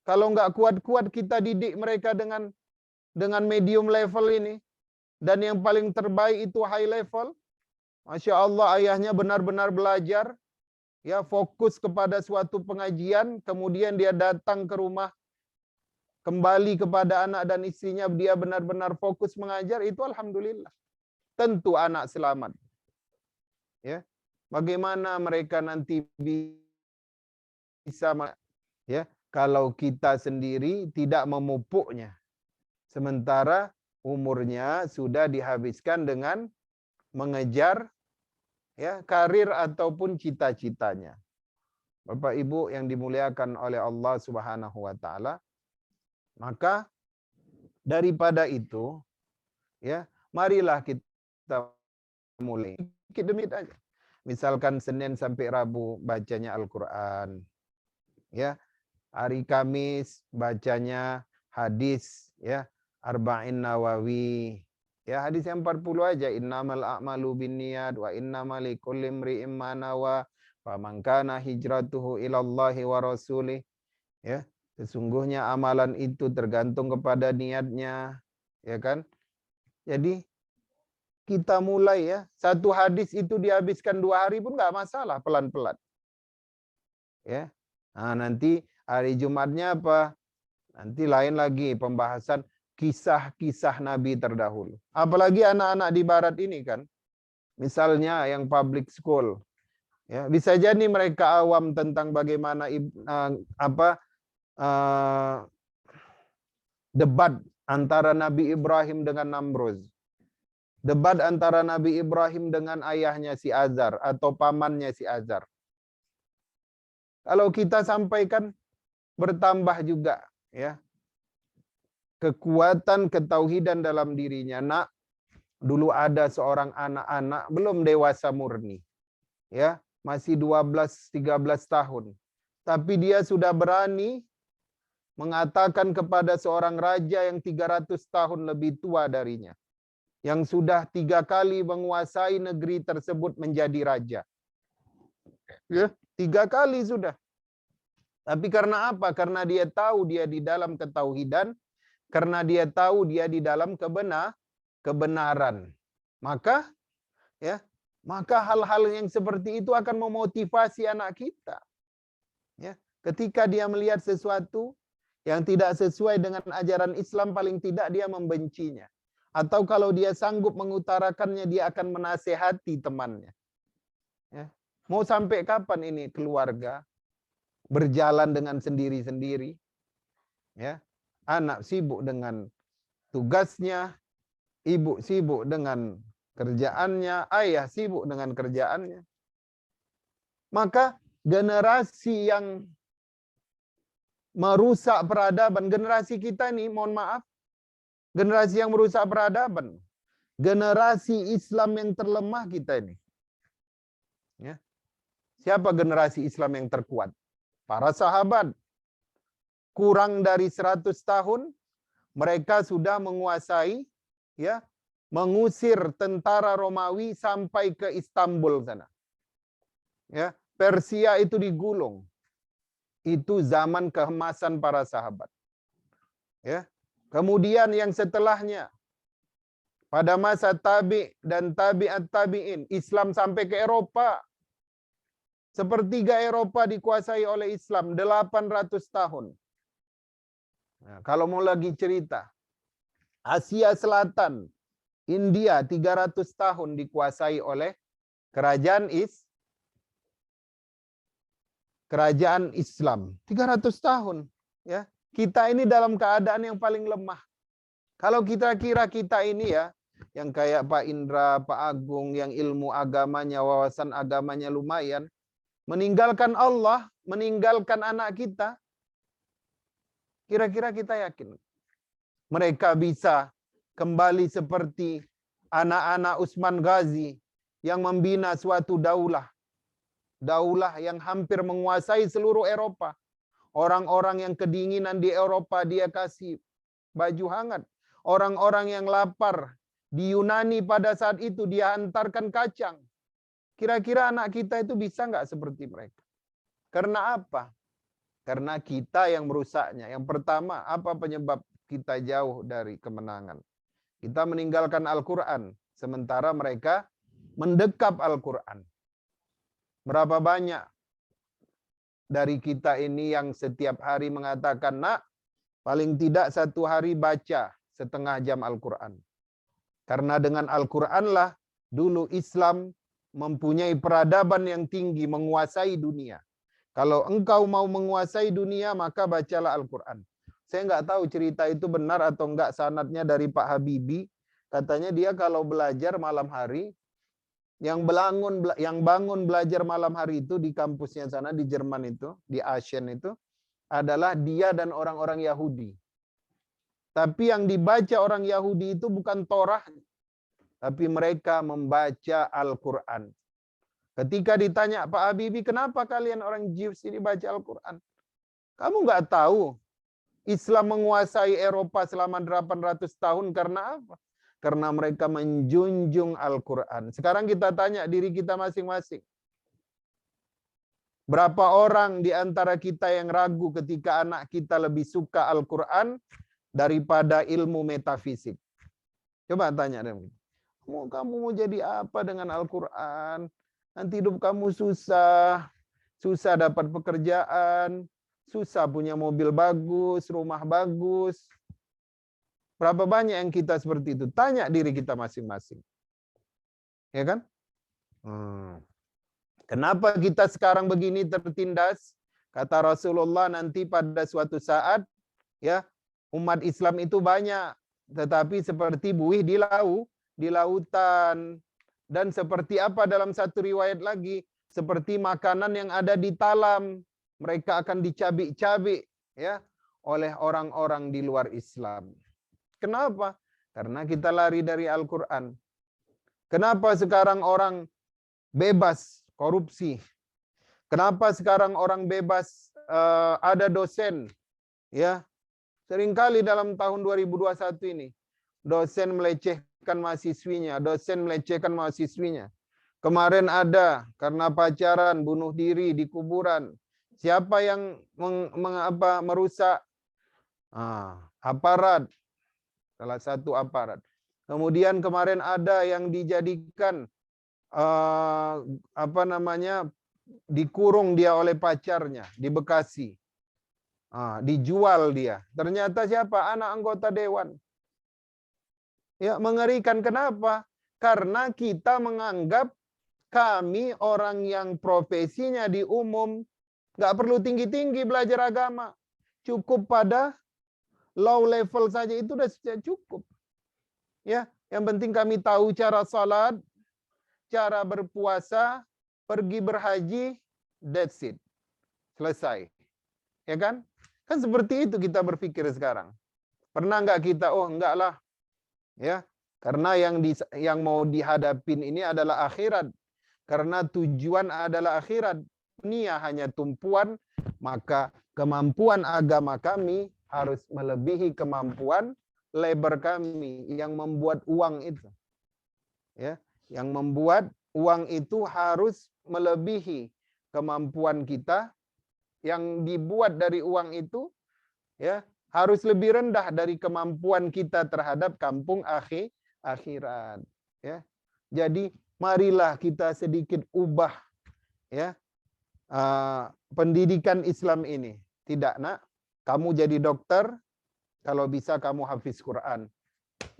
Kalau nggak kuat-kuat kita didik mereka dengan medium level ini, dan yang paling terbaik itu high level. Masya Allah, ayahnya benar-benar belajar, ya, fokus kepada suatu pengajian, kemudian dia datang ke rumah, kembali kepada anak dan istrinya, dia benar-benar fokus mengajar, itu alhamdulillah. Tentu anak selamat. Ya, bagaimana mereka nanti bisa, ya, kalau kita sendiri tidak memupuknya, sementara umurnya sudah dihabiskan dengan mengejar, ya, karir ataupun cita-citanya. Bapak Ibu yang dimuliakan oleh Allah Subhanahu wa taala, maka daripada itu, ya, marilah kita mulai sedikit demi aja. Misalkan Senin sampai Rabu bacanya Al-Qur'an. Ya. Hari Kamis bacanya hadis, ya, Arba'in Nawawi. Ya, hadis yang 40 aja. Innamal a'malu binniyat wa innamal likulli imri'in ma nawa. Faman kana hijratuhu ilallahi wa rasulih. Ya, sesungguhnya amalan itu tergantung kepada niatnya, ya kan? Jadi kita mulai, ya. Satu hadis itu dihabiskan 2 hari pun nggak masalah, pelan-pelan. Ya. Nah, nanti hari Jumatnya apa? Nanti lain lagi pembahasan kisah-kisah Nabi terdahulu. Apalagi anak-anak di barat ini kan. Misalnya yang public school. Ya, bisa jadi mereka awam tentang bagaimana debat antara Nabi Ibrahim dengan Namrud. Debat antara Nabi Ibrahim dengan ayahnya si Azar atau pamannya si Azar. Kalau kita sampaikan, bertambah juga, ya, kekuatan ketauhidan dalam dirinya. Nak, dulu ada seorang anak-anak belum dewasa murni, ya, masih 12-13 tahun, tapi dia sudah berani mengatakan kepada seorang raja yang 300 tahun lebih tua darinya, yang sudah 3 kali menguasai negeri tersebut menjadi raja. Ya, 3 kali sudah. Tapi karena apa? Karena dia tahu dia di dalam ketauhidan, karena dia tahu dia di dalam kebenaran. Maka, ya, maka hal-hal yang seperti itu akan memotivasi anak kita. Ya, Ketika dia melihat sesuatu yang tidak sesuai dengan ajaran Islam, paling tidak dia membencinya. Atau kalau dia sanggup mengutarakannya, dia akan menasehati temannya. Ya. Mau sampai kapan ini keluarga berjalan dengan sendiri-sendiri? Ya. Anak sibuk dengan tugasnya, ibu sibuk dengan kerjaannya, ayah sibuk dengan kerjaannya. Maka generasi yang merusak peradaban, generasi kita ini, mohon maaf, generasi yang merusak peradaban, generasi Islam yang terlemah kita ini. Ya. Siapa generasi Islam yang terkuat? Para sahabat. Kurang dari 100 tahun, mereka sudah menguasai, ya, mengusir tentara Romawi sampai ke Istanbul sana. Ya, Persia itu digulung. Itu zaman keemasan para sahabat. Ya. Kemudian yang setelahnya, pada masa tabi' dan tabi'at tabi'in, Islam sampai ke Eropa. Sepertiga Eropa dikuasai oleh Islam 800 tahun. Nah, kalau mau lagi cerita, Asia Selatan, India 300 tahun dikuasai oleh kerajaan Islam. 300 tahun. Ya. Kita ini dalam keadaan yang paling lemah. Kalau kita kira kita ini ya, yang kayak Pak Indra, Pak Agung, yang ilmu agamanya, wawasan agamanya lumayan, meninggalkan Allah, meninggalkan anak kita, kira-kira kita yakin mereka bisa kembali seperti anak-anak Utsman Ghazi yang membina suatu daulah yang hampir menguasai seluruh Eropa. Orang-orang yang kedinginan di Eropa dia kasih baju hangat. Orang-orang yang lapar di Yunani pada saat itu dia hantarkan kacang. Kira-kira anak kita itu bisa nggak seperti mereka? Karena apa? Karena kita yang merusaknya. Yang pertama, apa penyebab kita jauh dari kemenangan? Kita meninggalkan Al-Quran, sementara mereka mendekap Al-Quran. Berapa banyak dari kita ini yang setiap hari mengatakan, nak, paling tidak satu hari baca setengah jam Al-Quran. Karena dengan Al-Quranlah dulu Islam mempunyai peradaban yang tinggi, menguasai dunia. Kalau engkau mau menguasai dunia, maka bacalah Al-Quran. Saya nggak tahu cerita itu benar atau enggak, sanadnya dari Pak Habibie. Katanya dia kalau belajar malam hari, yang bangun belajar malam hari itu di kampusnya sana di Jerman itu, di Aachen itu, adalah dia dan orang-orang Yahudi. Tapi yang dibaca orang Yahudi itu bukan Torah, tapi mereka membaca Al-Quran. Ketika ditanya Pak Habibie, kenapa kalian orang Jews ini baca Al-Quran? Kamu nggak tahu Islam menguasai Eropa selama 800 tahun karena apa? Karena mereka menjunjung Al-Quran. Sekarang kita tanya diri kita masing-masing. Berapa orang di antara kita yang ragu ketika anak kita lebih suka Al-Quran daripada ilmu metafisik? Coba tanya deh. Kamu mau jadi apa dengan Al-Quran? Nanti hidup kamu susah. Susah dapat pekerjaan. Susah punya mobil bagus, rumah bagus. Berapa banyak yang kita seperti itu? Tanya diri kita masing-masing. Ya kan? Kenapa kita sekarang begini tertindas? Kata Rasulullah, nanti pada suatu saat, ya, umat Islam itu banyak, tetapi seperti buih di lautan. Dan seperti apa dalam satu riwayat lagi? Seperti makanan yang ada di talam. Mereka akan dicabik-cabik, ya, oleh orang-orang di luar Islam. Kenapa? Karena kita lari dari Al-Quran. Kenapa sekarang orang bebas korupsi? Kenapa sekarang orang bebas ada dosen? Ya, seringkali dalam tahun 2021 ini, dosen melecehkan mahasiswinya, Kemarin ada karena pacaran, bunuh diri di kuburan. Siapa yang merusak? Aparat. Salah satu aparat. Kemudian kemarin ada yang dijadikan dikurung dia oleh pacarnya di Bekasi. Dijual dia. Ternyata siapa? Anak anggota dewan. Ya, mengerikan. Kenapa? Karena kita menganggap kami orang yang profesinya di umum nggak perlu tinggi-tinggi belajar agama. Cukup pada low level saja, itu sudah cukup. Ya, yang penting kami tahu cara salat, cara berpuasa, pergi berhaji, that's it. Selesai. Ya kan? Kan seperti itu kita berpikir sekarang. Pernah nggak kita, oh enggak lah. Ya, karena yang mau dihadapin ini adalah akhirat. Karena tujuan adalah akhirat. Dunia hanya tumpuan, maka kemampuan agama kami harus melebihi kemampuan labor kami yang membuat uang itu. Ya, yang membuat uang itu harus melebihi kemampuan kita. Yang dibuat dari uang itu ya harus lebih rendah dari kemampuan kita terhadap kampung akhirat. Ya, jadi marilah kita sedikit ubah ya pendidikan Islam ini. Tidak, nak, kamu jadi dokter, kalau bisa kamu hafiz Quran.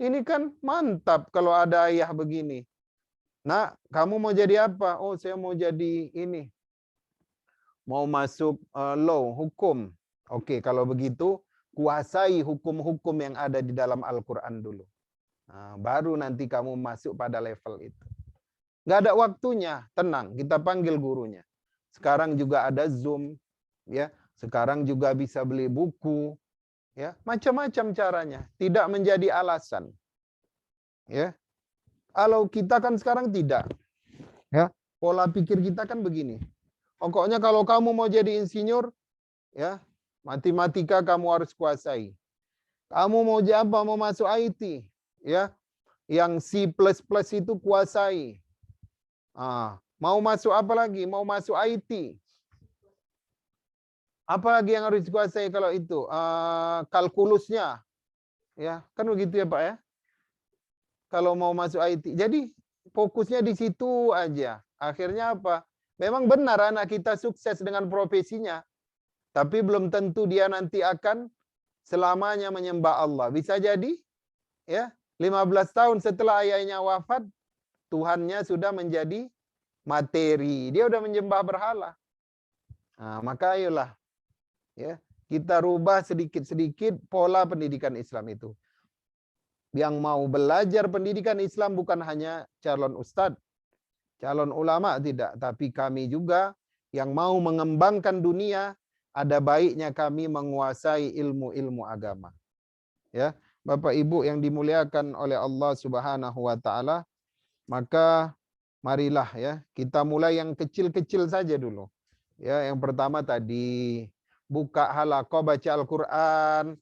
Ini kan mantap kalau ada ayah begini. Nak, kamu mau jadi apa? Oh, saya mau jadi ini. Mau masuk law, hukum. Oke, kalau begitu kuasai hukum-hukum yang ada di dalam Al-Quran dulu. Baru nanti kamu masuk pada level itu. Nggak ada waktunya, tenang, kita panggil gurunya. Sekarang juga ada Zoom, ya. Sekarang juga bisa beli buku, ya. Macam-macam caranya, tidak menjadi alasan. Ya. Kalau kita kan sekarang tidak. Ya, pola pikir kita kan begini. Pokoknya kalau kamu mau jadi insinyur, ya, matematika kamu harus kuasai. Kamu mau jadi apa? Mau masuk IT, ya. Yang C++ itu kuasai. Mau masuk apa lagi? Mau masuk IT. Apa lagi yang harus dikuasai kalau itu? Kalkulusnya. Ya, kan begitu ya, Pak ya? Kalau mau masuk IT. Jadi fokusnya di situ aja. Akhirnya apa? Memang benar anak kita sukses dengan profesinya. Tapi belum tentu dia nanti akan selamanya menyembah Allah. Bisa jadi ya, 15 tahun setelah ayahnya wafat, Tuhannya sudah menjadi materi. Dia udah menyembah berhala. Maka ayolah ya, kita rubah sedikit-sedikit pola pendidikan Islam itu. Yang mau belajar pendidikan Islam bukan hanya calon ustadz, calon ulama, tidak, tapi kami juga yang mau mengembangkan dunia, ada baiknya kami menguasai ilmu-ilmu agama. Ya, Bapak Ibu yang dimuliakan oleh Allah Subhanahu wa taala, maka marilah ya, kita mulai yang kecil-kecil saja dulu. Ya, yang pertama tadi buka halaqah baca Al-Qur'an,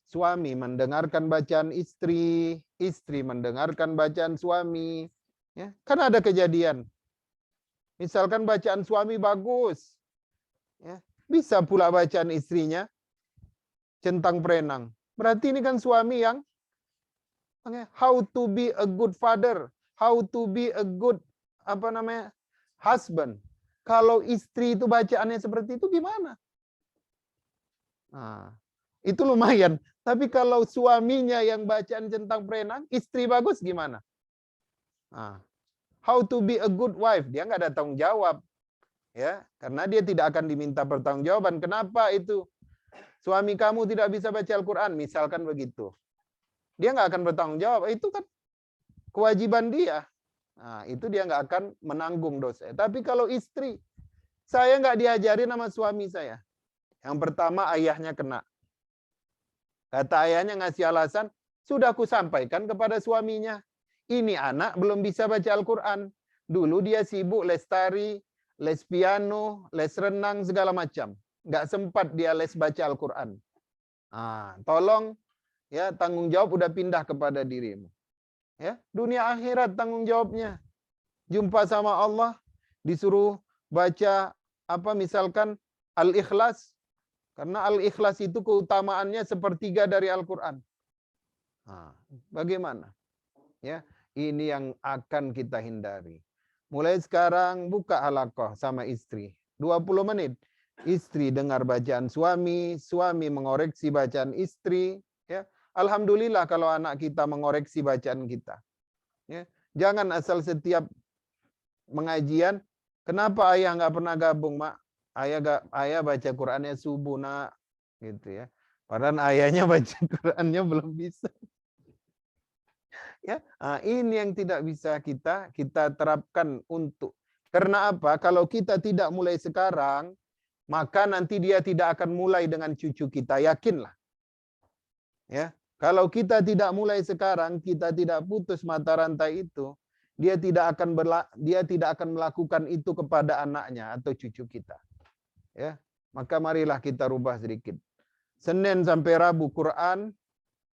suami mendengarkan bacaan istri, istri mendengarkan bacaan suami. Ya, kan ada kejadian. Misalkan bacaan suami bagus, ya, bisa pula bacaan istrinya centang perenang. Berarti ini kan suami yang how to be a good father, how to be a good husband. Kalau istri itu bacaannya seperti itu gimana? Itu lumayan. Tapi kalau suaminya yang bacaan centang perenang, istri bagus gimana? How to be a good wife, dia nggak ada tanggung jawab, ya, karena dia tidak akan diminta pertanggungjawaban. Kenapa itu suami kamu tidak bisa baca Al-Quran, misalkan begitu, dia nggak akan bertanggung jawab. Itu kan kewajiban dia. Itu dia nggak akan menanggung dosa. Tapi kalau istri, saya nggak diajarin sama suami saya. Yang pertama ayahnya kena. Kata ayahnya ngasih alasan, sudah aku sampaikan kepada suaminya. Ini anak belum bisa baca Al-Quran. Dulu dia sibuk les tari, les piano, les renang, segala macam. Nggak sempat dia les baca Al-Quran. Tolong ya, tanggung jawab udah pindah kepada dirimu. Ya, dunia akhirat tanggung jawabnya. Jumpa sama Allah, disuruh baca misalkan Al-Ikhlas. Karena Al-Ikhlas itu keutamaannya sepertiga dari Al-Quran. Bagaimana? Ya, ini yang akan kita hindari. Mulai sekarang buka halaqah sama istri. 20 menit. Istri dengar bacaan suami, suami mengoreksi bacaan istri. Ya, alhamdulillah kalau anak kita mengoreksi bacaan kita. Ya, jangan asal setiap mengajian, kenapa ayah nggak pernah gabung, Mak? Ayah baca Qur'annya subuh, Nak, gitu ya. Padahal ayahnya baca Qur'annya belum bisa. Ya, ini yang tidak bisa kita terapkan untuk. Karena apa? Kalau kita tidak mulai sekarang, maka nanti dia tidak akan mulai dengan cucu kita, yakinlah. Ya, kalau kita tidak mulai sekarang, kita tidak putus mata rantai itu, dia tidak akan melakukan itu kepada anaknya atau cucu kita. Ya, maka marilah kita rubah sedikit. Senin sampai Rabu Quran,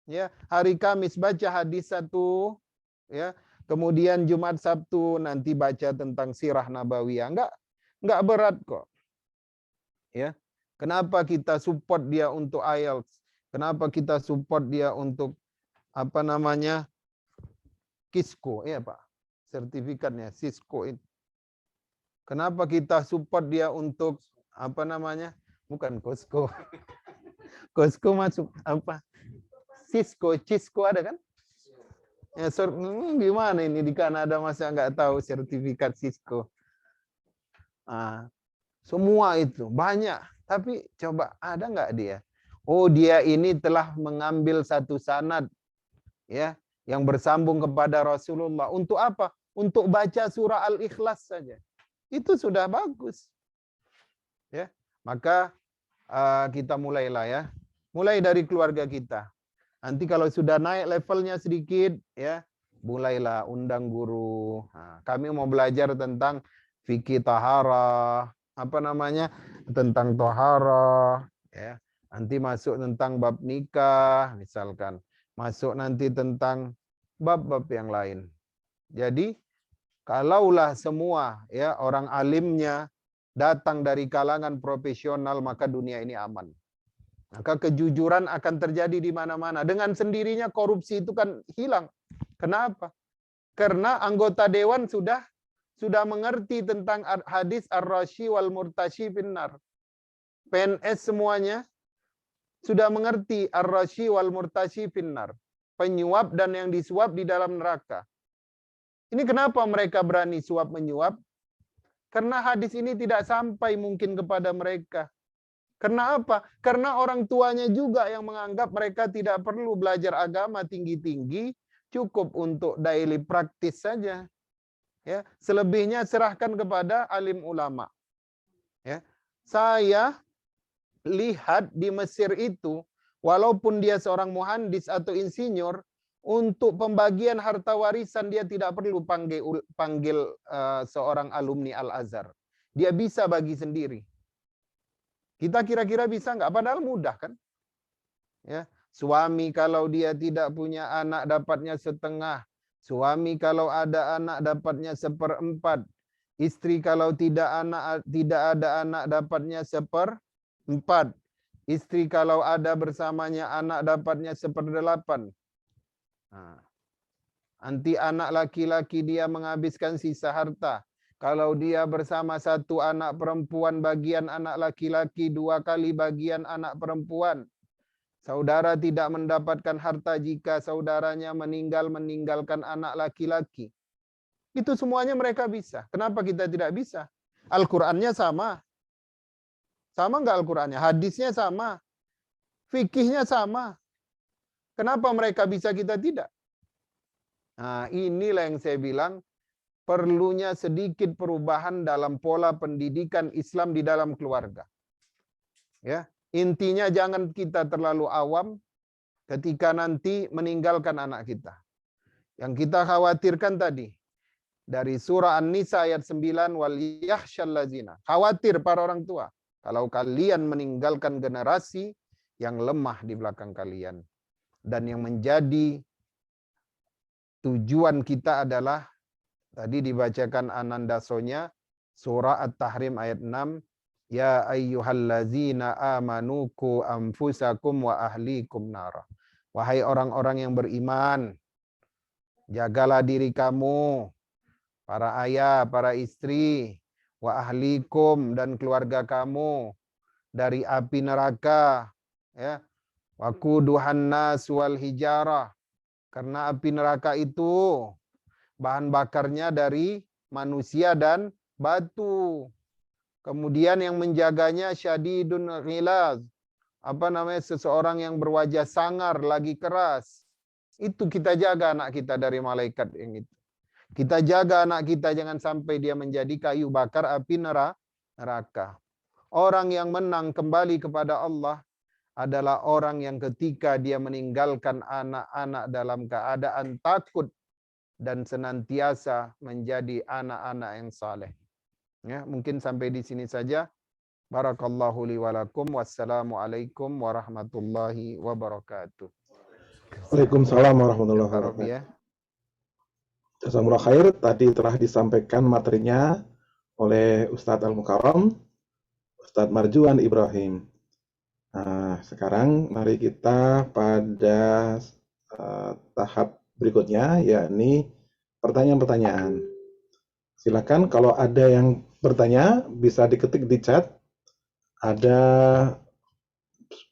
ya, hari Kamis baca hadis 1, ya. Kemudian Jumat Sabtu nanti baca tentang sirah nabawiyah. Enggak berat kok. Ya. Kenapa kita support dia untuk IELTS? Kenapa kita support dia untuk apa namanya? Kisko, ya Pak. Sertifikatnya Cisco itu. Kenapa kita support dia untuk apa namanya? Bukan Costco. Costco masuk apa? Cisco ada kan? Ya, gimana ini di Kanada masa nggak tahu sertifikat Cisco? Semua itu banyak, tapi coba ada nggak dia? Oh, dia ini telah mengambil satu sanad, ya, yang bersambung kepada Rasulullah. Untuk apa? Untuk baca surah Al-Ikhlas saja. Itu sudah bagus. Ya, maka kita mulailah ya. Mulai dari keluarga kita. Nanti kalau sudah naik levelnya sedikit, ya, mulailah undang guru. Kami mau belajar tentang fikih taharah, apa namanya, tentang taharah, ya. Nanti masuk tentang bab nikah, misalkan. Masuk nanti tentang bab-bab yang lain. Jadi, kalaulah semua ya orang alimnya datang dari kalangan profesional, maka dunia ini aman. Maka kejujuran akan terjadi di mana-mana. Dengan sendirinya korupsi itu kan hilang. Kenapa? Karena anggota dewan sudah mengerti tentang hadis ar-rashi wal murtashi finnar. PNS semuanya sudah mengerti ar-rashi wal murtashi finnar. Penyuap dan yang disuap di dalam neraka. Ini kenapa mereka berani suap menyuap? Karena hadis ini tidak sampai mungkin kepada mereka. Karena apa? Karena orang tuanya juga yang menganggap mereka tidak perlu belajar agama tinggi-tinggi, cukup untuk daily practice saja. Ya, selebihnya serahkan kepada alim ulama. Ya. Saya lihat di Mesir itu, walaupun dia seorang muhandis atau insinyur, untuk pembagian harta warisan dia tidak perlu panggil seorang alumni Al-Azhar. Dia bisa bagi sendiri. Kita kira-kira bisa nggak? Padahal mudah kan? Ya, suami kalau dia tidak punya anak dapatnya setengah. Suami kalau ada anak dapatnya 1/4. Istri kalau tidak ada anak dapatnya 1/4. Istri kalau ada bersamanya anak dapatnya 1/8. Nanti anak laki-laki dia menghabiskan sisa harta. Kalau dia bersama satu anak perempuan, bagian anak laki-laki 2 kali bagian anak perempuan. Saudara tidak mendapatkan harta jika saudaranya meninggalkan anak laki-laki. Itu semuanya mereka bisa. Kenapa kita tidak bisa? Al-Qur'annya sama. Sama nggak Al-Qur'annya? Hadisnya sama. Fikihnya sama. Kenapa mereka bisa, kita tidak? Nah, inilah yang saya bilang, perlunya sedikit perubahan dalam pola pendidikan Islam di dalam keluarga. Ya, intinya jangan kita terlalu awam ketika nanti meninggalkan anak kita. Yang kita khawatirkan tadi dari surah An-Nisa ayat 9, wal yakhshal lazina. Khawatir para orang tua kalau kalian meninggalkan generasi yang lemah di belakang kalian. Dan yang menjadi tujuan kita adalah tadi dibacakan Anandasonya, surah At-Tahrim ayat 6, ya ayyuhallazina amanu qu anfusakum wa ahlikum nara. Wahai orang-orang yang beriman, jagalah diri kamu, para ayah, para istri, wa ahlikum, dan keluarga kamu dari api neraka, ya. Waquduhan nas wal hijarah, karena api neraka itu bahan bakarnya dari manusia dan batu. Kemudian yang menjaganya syadidun ghilaz, seseorang yang berwajah sangar lagi keras. Itu kita jaga anak kita dari malaikat yang itu. Kita jaga anak kita jangan sampai dia menjadi kayu bakar api neraka. Orang yang menang kembali kepada Allah adalah orang yang ketika dia meninggalkan anak-anak dalam keadaan takut dan senantiasa menjadi anak-anak yang saleh. Ya, mungkin sampai di sini saja. Barakallahu li wa lakum. Wassalamualaikum warahmatullahi wabarakatuh. Waalaikumsalam warahmatullahi Pak wabarakatuh. Robi, ya. Jazakumullah khair, tadi telah disampaikan materinya oleh Ustadz Al-Mukarram, Ustadz Marjuan Ibrahim. Nah, sekarang mari kita pada tahap berikutnya, yakni pertanyaan-pertanyaan. Silakan kalau ada yang bertanya, bisa diketik di chat. Ada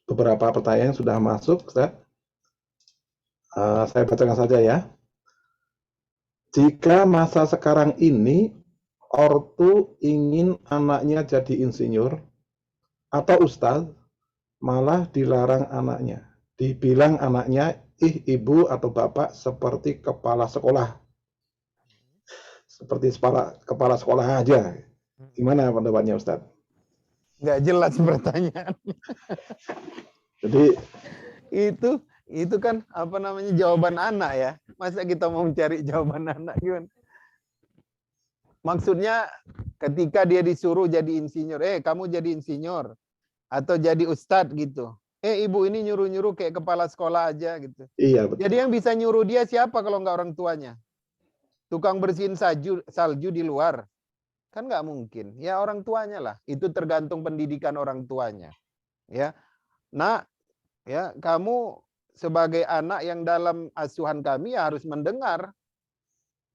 beberapa pertanyaan yang sudah masuk, Ustaz. Saya bacakan saja ya. Jika masa sekarang ini ortu ingin anaknya jadi insinyur atau ustadz, malah dilarang anaknya. Dibilang anaknya, ibu atau bapak seperti kepala sekolah. Seperti kepala sekolah aja. Gimana pendapatnya Ustadz? Nggak jelas pertanyaan. Jadi itu kan jawaban anak ya. Masa kita mau mencari jawaban anak gimana? Maksudnya ketika dia disuruh jadi insinyur, kamu jadi insinyur atau jadi ustadz gitu. Ibu ini nyuruh-nyuruh kayak kepala sekolah aja gitu. Iya, betul. Jadi yang bisa nyuruh dia siapa kalau nggak orang tuanya? Tukang bersihin salju di luar. Kan nggak mungkin. Ya orang tuanya lah. Itu tergantung pendidikan orang tuanya. Ya. Nah, ya kamu sebagai anak yang dalam asuhan kami ya harus mendengar.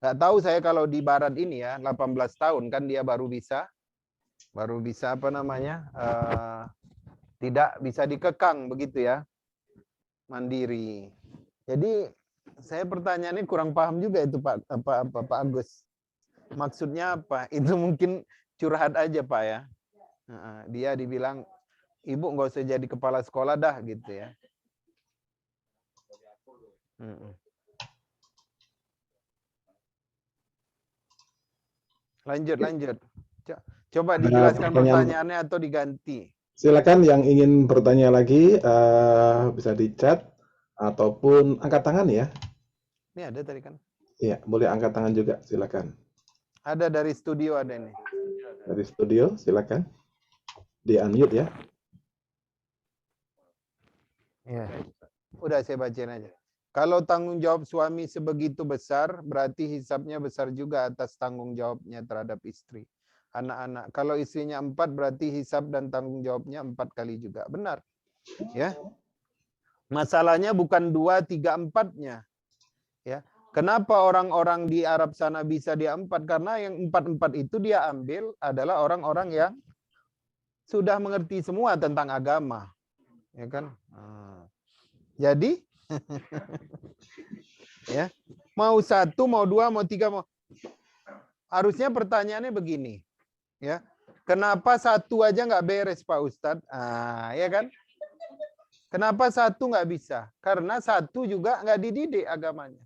Nggak tahu saya kalau di barat ini ya 18 tahun kan dia baru bisa tidak bisa dikekang begitu ya. Mandiri. Jadi saya pertanyaannya kurang paham juga itu Pak Agus. Maksudnya apa? Itu mungkin curhat aja Pak ya. Dia dibilang ibu nggak usah jadi kepala sekolah dah gitu ya. Lanjut. Coba dijelaskan pertanyaannya atau diganti. Silakan yang ingin bertanya lagi bisa di chat ataupun angkat tangan ya. Ini ada tadi kan? Iya, boleh angkat tangan juga, silakan. Ada dari studio ada nih. Dari studio, silakan. Di-unmute ya. Ya. Udah saya bacain aja. Kalau tanggung jawab suami sebegitu besar, berarti hisabnya besar juga atas tanggung jawabnya terhadap istri. Anak-anak. Kalau istrinya 4, berarti hisab dan tanggung jawabnya 4 kali juga. Benar. Ya. Masalahnya bukan 2, 3, 4-nya. Ya. Kenapa orang-orang di Arab sana bisa dia 4? Karena yang 4-4 itu dia ambil adalah orang-orang yang sudah mengerti semua tentang agama. Ya kan? Jadi ya, mau 1, mau 2, mau 3, mau harusnya pertanyaannya begini. Ya. Kenapa 1 aja nggak beres Pak Ustadz? Ya kan? Kenapa 1 nggak bisa? Karena 1 juga nggak dididik agamanya.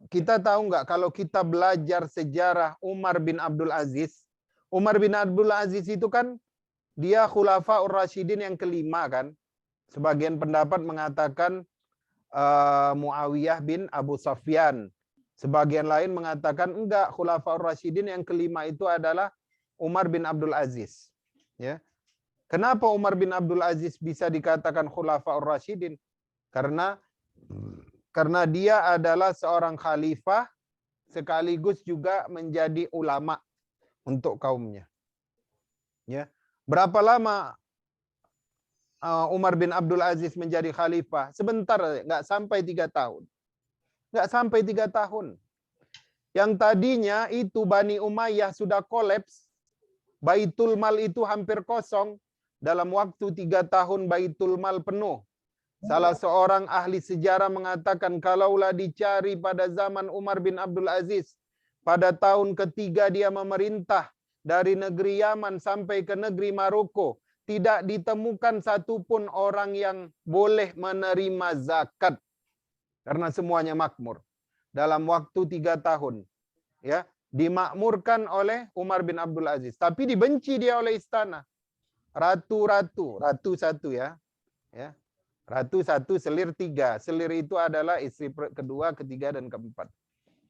Kita tahu nggak kalau kita belajar sejarah Umar bin Abdul Aziz. Umar bin Abdul Aziz itu kan dia Khulafaur Rasyidin yang kelima kan. Sebagian pendapat mengatakan Muawiyah bin Abu Sufyan. Sebagian lain mengatakan enggak, Khulafaur Rasyidin yang kelima itu adalah Umar bin Abdul Aziz. Ya. Kenapa Umar bin Abdul Aziz bisa dikatakan Khulafaur Rasyidin? Karena dia adalah seorang khalifah sekaligus juga menjadi ulama untuk kaumnya. Ya. Berapa lama Umar bin Abdul Aziz menjadi khalifah? Sebentar, nggak sampai 3 tahun. Nggak sampai 3 tahun. Yang tadinya itu Bani Umayyah sudah kolaps, Baitul Mal itu hampir kosong, dalam waktu 3 tahun Baitul Mal penuh. Salah seorang ahli sejarah mengatakan kalaulah dicari pada zaman Umar bin Abdul Aziz, pada tahun ketiga dia memerintah dari negeri Yaman sampai ke negeri Maroko, tidak ditemukan satupun orang yang boleh menerima zakat. Karena semuanya makmur. Dalam waktu 3 tahun. Ya, dimakmurkan oleh Umar bin Abdul Aziz. Tapi dibenci dia oleh istana. Ratu satu ya. Ya. Ratu satu, selir 3. Selir itu adalah istri kedua, ketiga, dan keempat.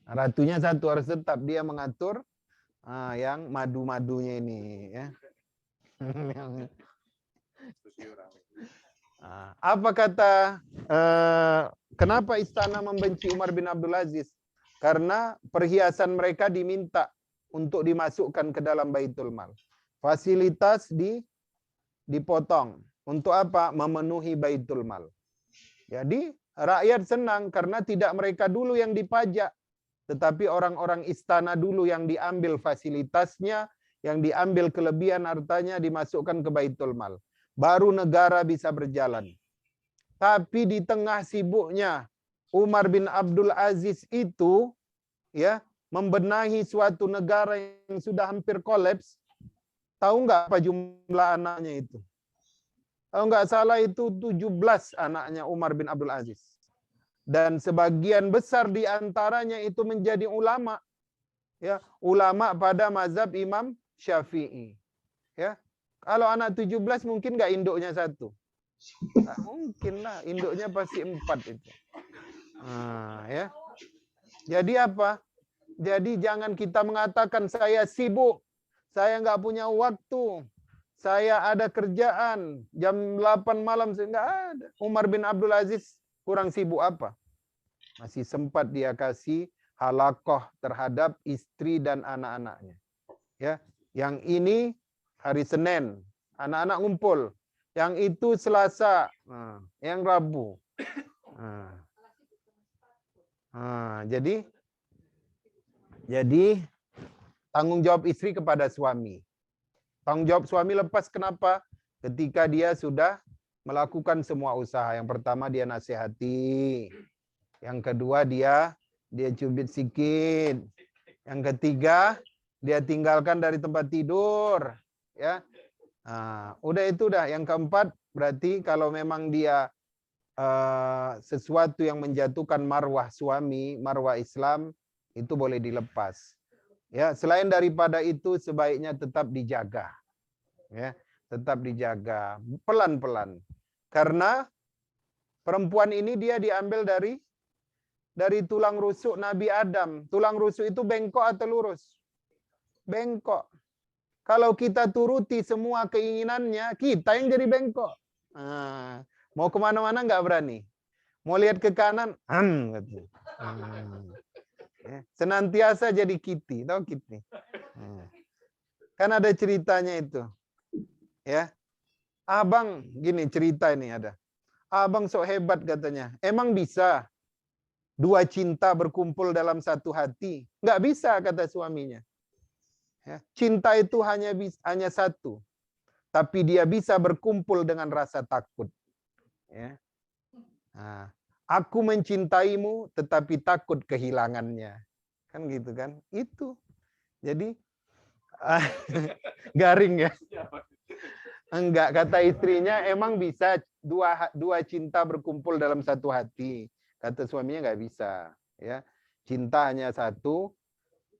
Ratunya satu, harus tetap dia mengatur yang madu-madunya ini. Ya. Apa kata, kenapa istana membenci Umar bin Abdul Aziz? Karena perhiasan mereka diminta untuk dimasukkan ke dalam Baitul Mal. Fasilitas dipotong. Untuk apa? Memenuhi Baitul Mal. Jadi rakyat senang karena tidak mereka dulu yang dipajak, tetapi orang-orang istana dulu yang diambil fasilitasnya, yang diambil kelebihan hartanya dimasukkan ke Baitul Mal. Baru negara bisa berjalan. Tapi di tengah sibuknya Umar bin Abdul Aziz itu ya membenahi suatu negara yang sudah hampir kolaps. Tahu nggak apa jumlah anaknya itu? Kalau nggak salah itu 17 anaknya Umar bin Abdul Aziz. Dan sebagian besar di antaranya itu menjadi ulama. Ya, ulama pada mazhab Imam Syafi'i. Ya. Kalau anak 17 mungkin nggak induknya satu. Nggak mungkin lah, induknya pasti 4 itu. Ya. Jadi apa? Jadi jangan kita mengatakan saya sibuk, saya nggak punya waktu, saya ada kerjaan, jam 8 malam, nggak ada. Umar bin Abdul Aziz kurang sibuk apa? Masih sempat dia kasih halaqah terhadap istri dan anak-anaknya. Ya, yang ini hari Senin, anak-anak ngumpul. Yang itu Selasa, yang Rabu. Jadi tanggung jawab istri kepada suami. Tanggung jawab suami lepas kenapa? Ketika dia sudah melakukan semua usaha. Yang pertama dia nasihati. Yang kedua dia cubit sikit. Yang ketiga dia tinggalkan dari tempat tidur. Ya, udah itu dah. Yang keempat berarti kalau memang dia sesuatu yang menjatuhkan marwah suami, marwah Islam, itu boleh dilepas. Ya, selain daripada itu sebaiknya tetap dijaga. Ya, tetap dijaga pelan-pelan. Karena perempuan ini dia diambil dari tulang rusuk Nabi Adam. Tulang rusuk itu bengkok atau lurus? Bengkok. Kalau kita turuti semua keinginannya, kita yang jadi bengkok. Mau kemana-mana nggak berani. Mau lihat ke kanan, senantiasa jadi kiti, tahu kiti? Kan ada ceritanya itu, ya. Abang gini cerita ini ada. Abang sok hebat katanya. Emang bisa 2 cinta berkumpul dalam satu hati? Nggak bisa kata suaminya. Ya, cinta itu hanya satu, tapi dia bisa berkumpul dengan rasa takut. Ya. Aku mencintaimu tetapi takut kehilangannya. Kan gitu kan? Itu. Jadi garing ya. Enggak, kata istrinya emang bisa dua cinta berkumpul dalam satu hati. Kata suaminya nggak bisa. Ya, cinta hanya satu,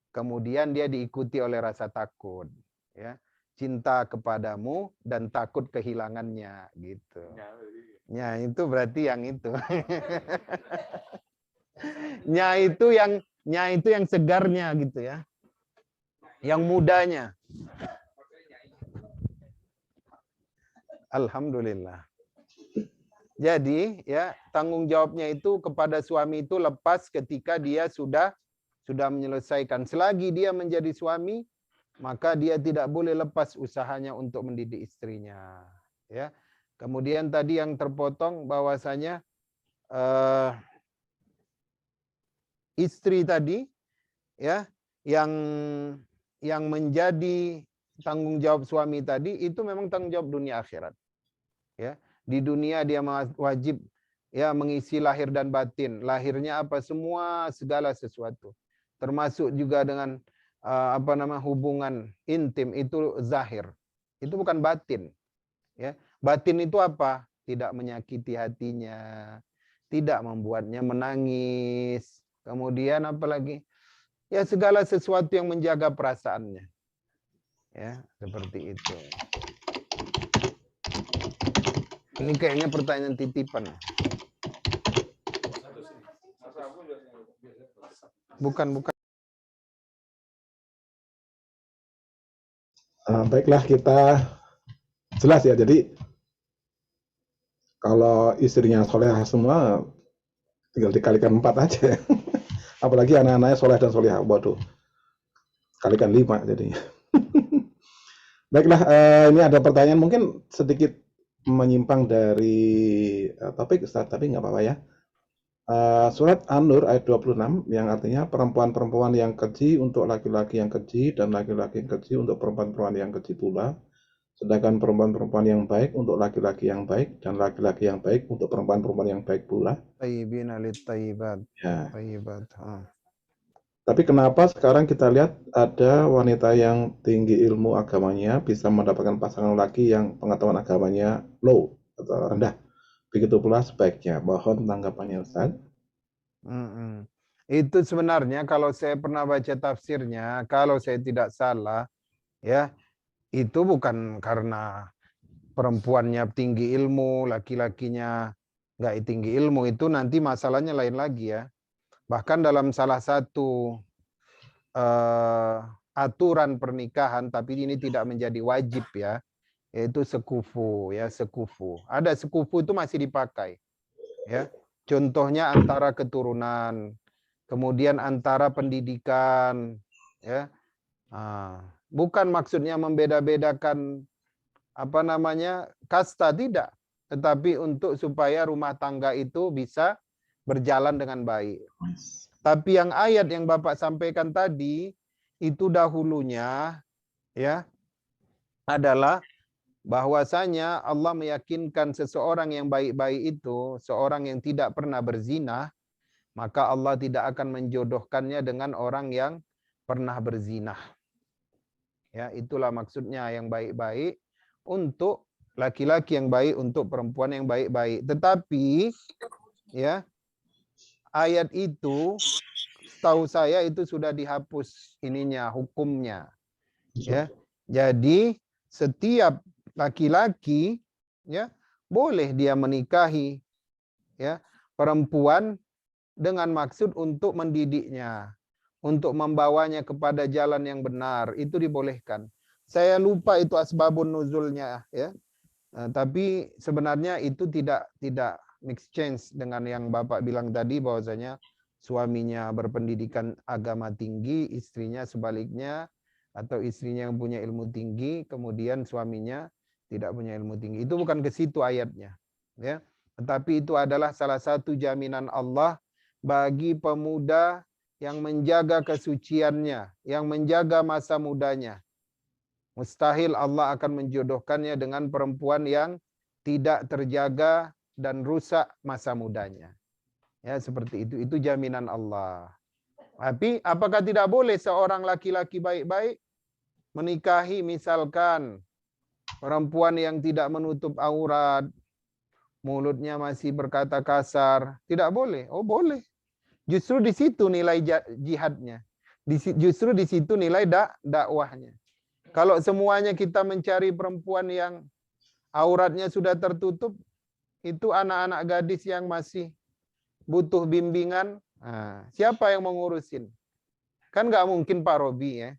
kemudian dia diikuti oleh rasa takut. Ya, cinta kepadamu dan takut kehilangannya gitu. Ya, itu berarti yang itu. Nya itu yang segarnya gitu ya. Yang mudanya. Alhamdulillah. Jadi ya tanggung jawabnya itu kepada suami itu lepas ketika dia sudah menyelesaikan. Selagi dia menjadi suami, maka dia tidak boleh lepas usahanya untuk mendidik istrinya. Ya. Kemudian tadi yang terpotong bahwasanya istri tadi ya yang menjadi tanggung jawab suami tadi itu memang tanggung jawab dunia akhirat. Ya, di dunia dia wajib ya mengisi lahir dan batin. Lahirnya apa semua segala sesuatu. Termasuk juga dengan hubungan intim itu zahir. Itu bukan batin. Ya, batin itu apa? Tidak menyakiti hatinya, tidak membuatnya menangis. Kemudian apalagi? Ya segala sesuatu yang menjaga perasaannya. Ya, seperti itu. Ini kayaknya pertanyaan titipan. Bukan. Baiklah, kita jelas ya. Jadi kalau istrinya solehah semua, tinggal dikalikan 4 aja. Apalagi anak-anaknya soleh dan solehah. Waduh, kalikan 5 jadinya. Baiklah, ini ada pertanyaan mungkin sedikit menyimpang dari topik Ustaz, tapi nggak apa-apa ya. Surat An-Nur ayat 26 yang artinya perempuan-perempuan yang keji untuk laki-laki yang keji dan laki-laki yang keji untuk perempuan-perempuan yang keji pula. Sedangkan perempuan-perempuan yang baik untuk laki-laki yang baik dan laki-laki yang baik untuk perempuan-perempuan yang baik pula. Tayyibina lit tayyibat. Ya. Tayyibat. Tapi kenapa sekarang kita lihat ada wanita yang tinggi ilmu agamanya bisa mendapatkan pasangan laki yang pengetahuan agamanya low atau rendah. Begitu pula sebaiknya. Mohon tanggapannya Ustaz. Itu sebenarnya kalau saya pernah baca tafsirnya, kalau saya tidak salah, ya itu bukan karena perempuannya tinggi ilmu, laki-lakinya nggak tinggi ilmu, itu nanti masalahnya lain lagi ya. Bahkan dalam salah satu aturan pernikahan, tapi ini tidak menjadi wajib ya, yaitu sekufu ya, sekufu. Ada sekufu itu masih dipakai ya. Contohnya antara keturunan, kemudian antara pendidikan ya. Bukan maksudnya membeda-bedakan kasta, tidak, tetapi untuk supaya rumah tangga itu bisa berjalan dengan baik. Tapi yang ayat yang Bapak sampaikan tadi itu dahulunya ya adalah bahwasanya Allah meyakinkan seseorang yang baik-baik itu, seorang yang tidak pernah berzina, maka Allah tidak akan menjodohkannya dengan orang yang pernah berzina. Ya, itulah maksudnya yang baik-baik untuk laki-laki yang baik, untuk perempuan yang baik-baik. Tetapi ya ayat itu setahu saya itu sudah dihapus hukumnya. Ya. Jadi setiap laki-laki ya boleh dia menikahi ya perempuan dengan maksud untuk mendidiknya, untuk membawanya kepada jalan yang benar, itu dibolehkan. Saya lupa itu asbabun nuzulnya ya. Tapi sebenarnya itu tidak mix change dengan yang Bapak bilang tadi, bahwasanya suaminya berpendidikan agama tinggi, istrinya sebaliknya, atau istrinya yang punya ilmu tinggi, kemudian suaminya tidak punya ilmu tinggi. Itu bukan ke situ ayatnya. Ya. Tetapi itu adalah salah satu jaminan Allah bagi pemuda yang menjaga kesuciannya, yang menjaga masa mudanya. Mustahil Allah akan menjodohkannya dengan perempuan yang tidak terjaga dan rusak masa mudanya. Ya, seperti itu. Itu jaminan Allah. Tapi apakah tidak boleh seorang laki-laki baik-baik menikahi misalkan perempuan yang tidak menutup aurat, mulutnya masih berkata kasar? Tidak boleh. Oh, boleh. Justru di situ nilai jihadnya. Justru di situ nilai dakwahnya. Kalau semuanya kita mencari perempuan yang auratnya sudah tertutup, itu anak-anak gadis yang masih butuh bimbingan, siapa yang mengurusin? Kan nggak mungkin Pak Robi ya,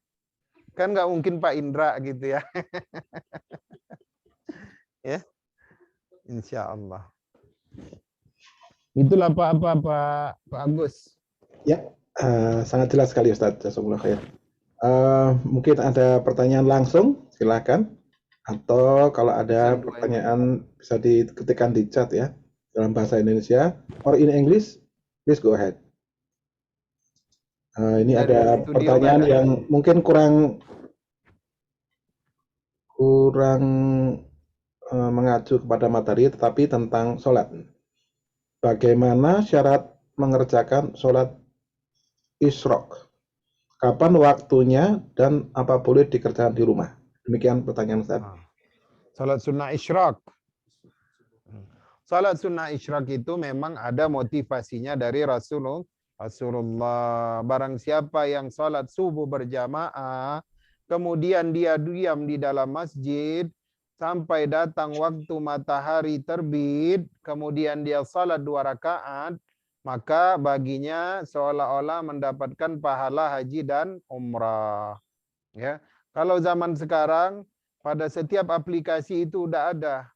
kan nggak mungkin Pak Indra gitu ya. Ya, insya Allah. Itulah Pak Agus. Ya, sangat jelas sekali Ustaz. Jazakumullah khair. Mungkin ada pertanyaan langsung, silakan. Atau kalau ada pertanyaan bisa diketikkan di chat ya, dalam bahasa Indonesia or in English, please go ahead. Ini Dari ada studio pertanyaan nggak ada. yang mungkin kurang mengacu kepada materi, tetapi tentang sholat. Bagaimana syarat mengerjakan sholat isyraq? Kapan waktunya dan apa boleh dikerjakan di rumah? Demikian pertanyaan Ustaz. Salat sunnah isyraq. Salat sunnah isyraq itu memang ada motivasinya dari Rasulullah. Barang siapa yang salat subuh berjamaah, kemudian dia diam di dalam masjid sampai datang waktu matahari terbit, kemudian dia salat 2 rakaat, maka baginya seolah-olah mendapatkan pahala haji dan umrah. Ya, kalau zaman sekarang pada setiap aplikasi itu udah ada,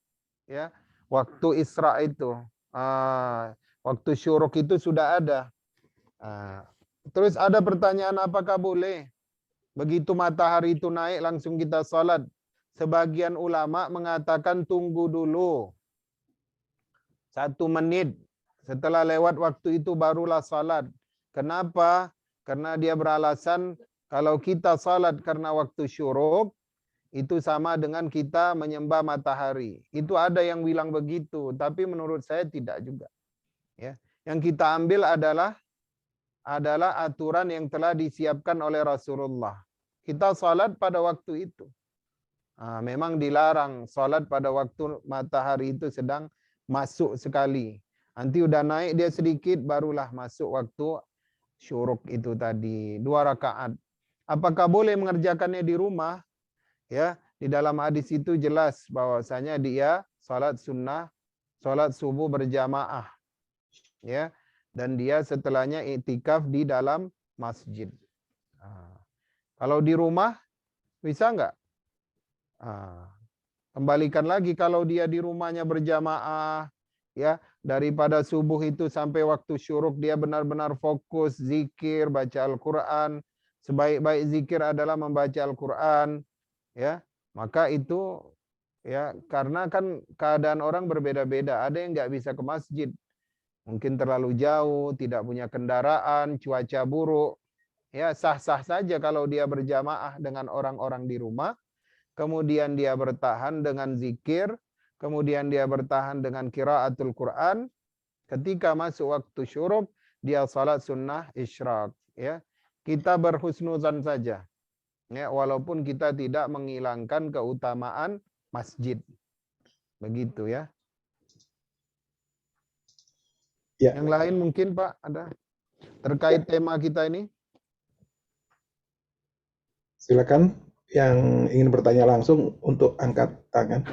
ya, waktu Isra itu, waktu syuruk itu sudah ada. Terus ada pertanyaan, apakah boleh begitu matahari itu naik langsung kita salat? Sebagian ulama mengatakan tunggu dulu 1 menit setelah lewat waktu itu barulah salat. Kenapa? Karena dia beralasan kalau kita salat karena waktu syuruk itu sama dengan kita menyembah matahari. Itu ada yang bilang begitu, tapi menurut saya tidak juga. Ya, yang kita ambil adalah aturan yang telah disiapkan oleh Rasulullah. Kita salat pada waktu itu. Memang dilarang salat pada waktu matahari itu sedang masuk sekali. Nanti udah naik dia sedikit barulah masuk waktu syuruk itu tadi, 2 rakaat. Apakah boleh mengerjakannya di rumah? Ya, di dalam hadis itu jelas bahwasanya dia salat sunnah, salat subuh berjamaah. Ya, dan dia setelahnya iktikaf di dalam masjid. Kalau di rumah bisa enggak? Kembalikan lagi kalau dia di rumahnya berjamaah, ya, daripada subuh itu sampai waktu syuruk dia benar-benar fokus zikir, baca Al-Qur'an. Sebaik-baik zikir adalah membaca Al-Qur'an, ya. Maka itu, ya, karena kan keadaan orang berbeda-beda. Ada yang nggak bisa ke masjid, mungkin terlalu jauh, tidak punya kendaraan, cuaca buruk. Ya, sah-sah saja kalau dia berjamaah dengan orang-orang di rumah. Kemudian dia bertahan dengan zikir, kemudian dia bertahan dengan qiraatul Quran. Ketika masuk waktu syuruk, dia salat sunnah isyraq. Ya, kita berhusnuzan saja. Ya, walaupun kita tidak menghilangkan keutamaan masjid. Begitu ya. Ya. Yang lain mungkin Pak ada terkait tema kita ini? Silakan yang ingin bertanya langsung untuk angkat tangan.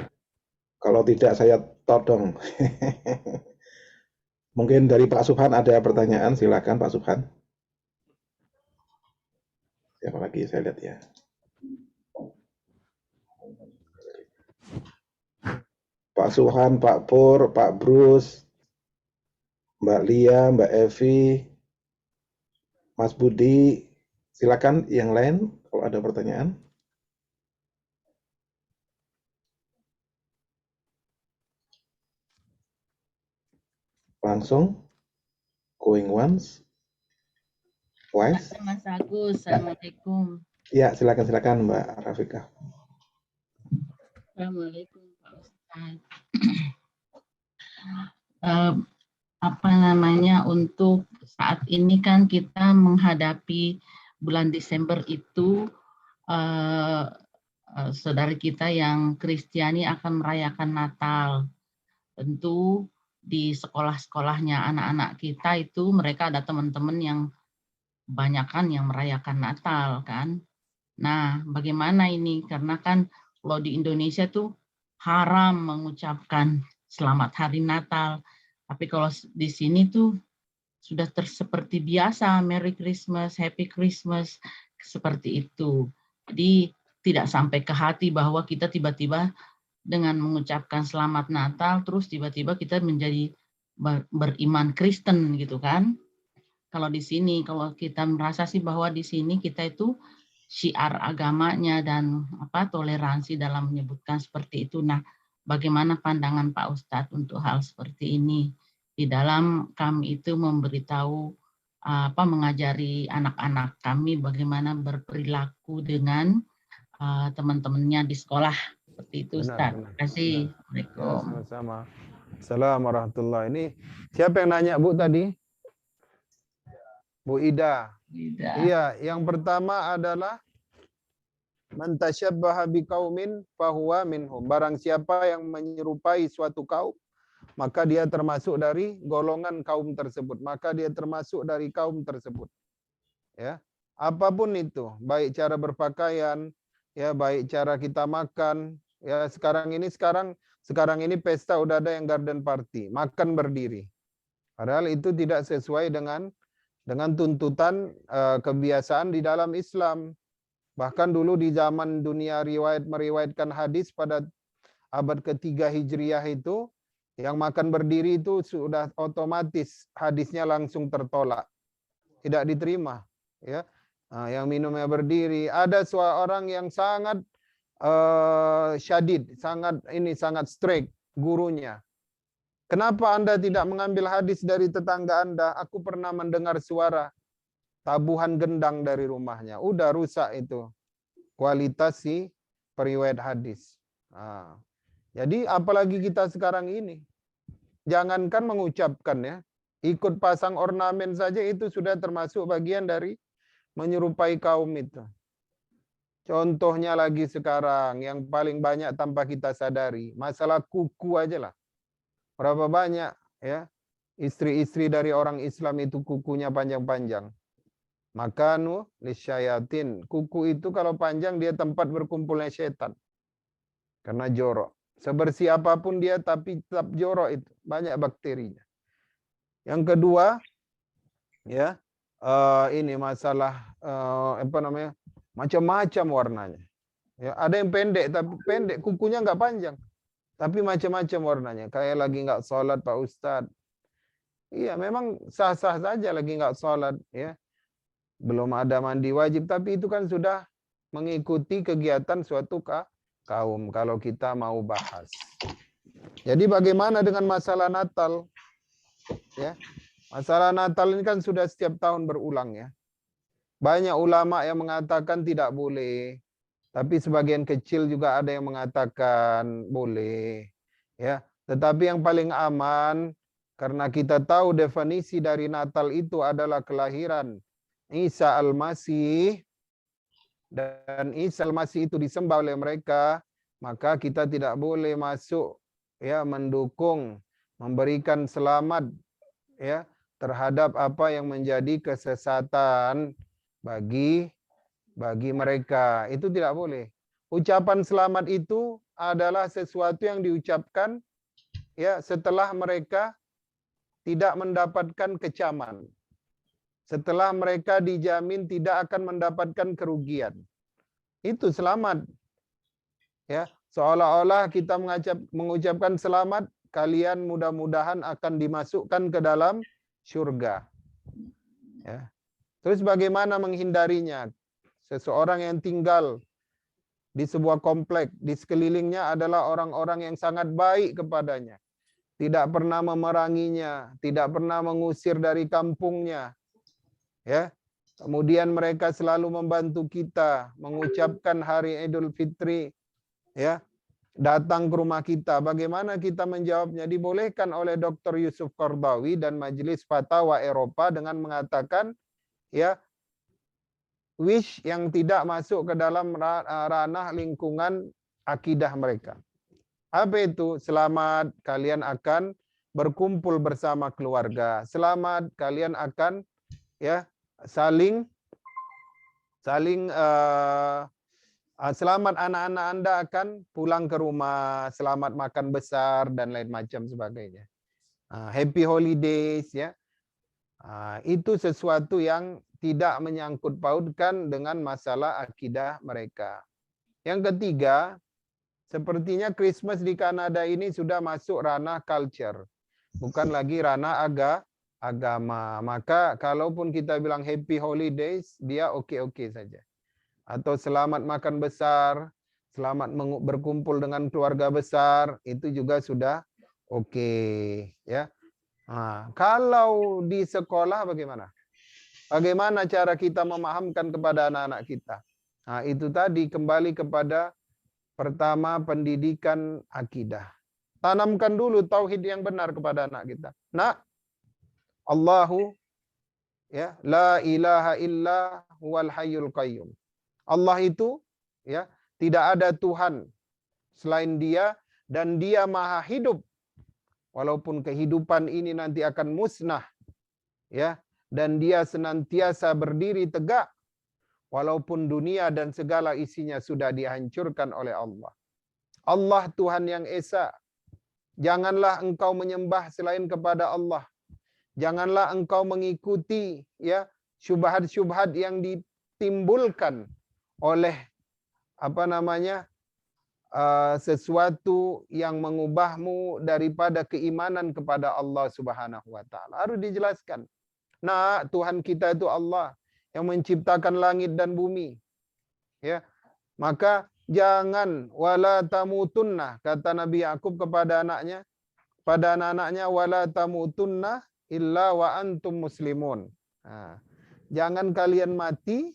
Kalau tidak saya todong. Mungkin dari Pak Subhan ada pertanyaan, silakan Pak Subhan. Siapa lagi saya lihat ya. Pak Subhan, Pak Pur, Pak Bruce, Mbak Lia, Mbak Evi, Mas Budi, silakan yang lain kalau ada pertanyaan. Langsung, going once, twice. Mas Agus, Assalamualaikum. Ya, silakan Mbak Rafika. Assalamualaikum Pak Ustadz. Apa namanya, untuk saat ini kan kita menghadapi bulan Desember itu, saudara kita yang Kristiani akan merayakan Natal. Tentu di sekolah-sekolahnya anak-anak kita itu mereka ada teman-teman yang kebanyakan yang merayakan Natal kan. Nah, bagaimana ini? Karena kan kalau di Indonesia tuh haram mengucapkan selamat hari Natal. Tapi kalau di sini tuh sudah seperti biasa, Merry Christmas, Happy Christmas, seperti itu. Jadi tidak sampai ke hati bahwa kita tiba-tiba dengan mengucapkan selamat Natal, terus tiba-tiba kita menjadi beriman Kristen gitu kan. Kalau di sini, kalau kita merasa sih bahwa di sini kita itu syiar agamanya dan toleransi dalam menyebutkan seperti itu. Nah, bagaimana pandangan Pak Ustadz untuk hal seperti ini? Di dalam kami itu memberitahu mengajari anak-anak kami bagaimana berperilaku dengan teman-temannya di sekolah. Seperti itu, Ustaz. Terima kasih. Assalamualaikum. Sama-sama. Assalamualaikum warahmatullahi. Ini siapa yang nanya, Bu, tadi? Bu Ida. Iya, yang pertama adalah man tasyabbaha biqaumin fahuwa minhum. Barang siapa yang menyerupai suatu kaum, maka dia termasuk dari golongan kaum tersebut. Maka dia termasuk dari kaum tersebut. Ya. Apapun itu, baik cara berpakaian, ya, baik cara kita makan, ya, sekarang ini pesta udah ada yang garden party, makan berdiri. Padahal itu tidak sesuai dengan tuntutan kebiasaan di dalam Islam. Bahkan dulu di zaman dunia meriwayatkan hadis pada abad ketiga Hijriah itu, yang makan berdiri itu sudah otomatis hadisnya langsung tertolak, tidak diterima. Ya, yang minumnya berdiri. Ada seorang yang sangat syadid, sangat strict gurunya. Kenapa Anda tidak mengambil hadis dari tetangga Anda? Aku pernah mendengar suara tabuhan gendang dari rumahnya. Udah rusak itu kualitas si periwayat hadis. Jadi apalagi kita sekarang ini. Jangankan mengucapkan, ya, ikut pasang ornamen saja itu sudah termasuk bagian dari menyerupai kaum itu. Contohnya lagi sekarang yang paling banyak tanpa kita sadari, masalah kuku aja lah. Berapa banyak, ya, istri-istri dari orang Islam itu kukunya panjang-panjang. Makanu lisyayatin. Kuku itu kalau panjang dia tempat berkumpulnya setan. Karena jorok. Sebersih apapun dia tapi tetap jorok itu. Banyak bakterinya. Yang kedua, ya, ini masalah macam-macam warnanya. Ya, ada yang pendek tapi pendek, kukunya nggak panjang. Tapi macam-macam warnanya. Kayak lagi nggak sholat Pak Ustadz. Iya, memang sah-sah saja lagi nggak sholat, ya. Belum ada mandi wajib, tapi itu kan sudah mengikuti kegiatan suatu kaum kalau kita mau bahas. Jadi bagaimana dengan masalah Natal? Ya, masalah Natal ini kan sudah setiap tahun berulang, ya. Banyak ulama yang mengatakan tidak boleh, tapi sebagian kecil juga ada yang mengatakan boleh, ya. Tetapi yang paling aman, karena kita tahu definisi dari Natal itu adalah kelahiran Isa Al-Masih, dan Isa Al-Masih itu disembah oleh mereka, maka kita tidak boleh masuk, ya, mendukung, memberikan selamat, ya, terhadap apa yang menjadi kesesatan bagi mereka. Itu tidak boleh. Ucapan selamat itu adalah sesuatu yang diucapkan, ya, setelah mereka tidak mendapatkan kecaman. Setelah mereka dijamin tidak akan mendapatkan kerugian. Itu selamat. Ya, seolah-olah kita mengucapkan selamat, kalian mudah-mudahan akan dimasukkan ke dalam surga. Ya. Terus bagaimana menghindarinya? Seseorang yang tinggal di sebuah komplek, di sekelilingnya adalah orang-orang yang sangat baik kepadanya. Tidak pernah memeranginya, tidak pernah mengusir dari kampungnya. Ya, kemudian mereka selalu membantu kita mengucapkan hari Idul Fitri, ya, datang ke rumah kita. Bagaimana kita menjawabnya? Dibolehkan oleh Dr. Yusuf Qardawi dan Majelis Fatwa Eropa dengan mengatakan, ya, wish yang tidak masuk ke dalam ranah lingkungan akidah mereka. Apa itu? Selamat, kalian akan berkumpul bersama keluarga. Selamat, kalian akan, ya, saling selamat anak-anak Anda akan pulang ke rumah, selamat makan besar dan lain macam sebagainya. Happy holidays, ya. Itu sesuatu yang tidak menyangkut pautkan dengan masalah akidah mereka. Yang ketiga, sepertinya Christmas di Kanada ini sudah masuk ranah culture, bukan lagi ranah agama. Maka kalaupun kita bilang happy holidays, dia oke-oke saja. Atau selamat makan besar, selamat berkumpul dengan keluarga besar, itu juga sudah oke, ya. Kalau di sekolah bagaimana? Bagaimana cara kita memahamkan kepada anak-anak kita? Nah, itu tadi kembali kepada pertama pendidikan akidah. Tanamkan dulu tauhid yang benar kepada anak kita. Nak, Allahu ya, la ilaha illa huwal hayyul qayyum. Allah itu ya, tidak ada Tuhan selain Dia dan Dia Maha hidup. Walaupun kehidupan ini nanti akan musnah ya, dan Dia senantiasa berdiri tegak walaupun dunia dan segala isinya sudah dihancurkan oleh Allah. Allah Tuhan yang Esa. Janganlah engkau menyembah selain kepada Allah. Janganlah engkau mengikuti ya syubhat-syubhat yang ditimbulkan oleh sesuatu yang mengubahmu daripada keimanan kepada Allah Subhanahu wa taala. Harus dijelaskan. Nah, Tuhan kita itu Allah yang menciptakan langit dan bumi. Ya. Maka jangan wala tamutunna, kata Nabi Yakub kepada anaknya, pada anak-anaknya, wala tamutunna illa wa antum muslimun. Nah, jangan kalian mati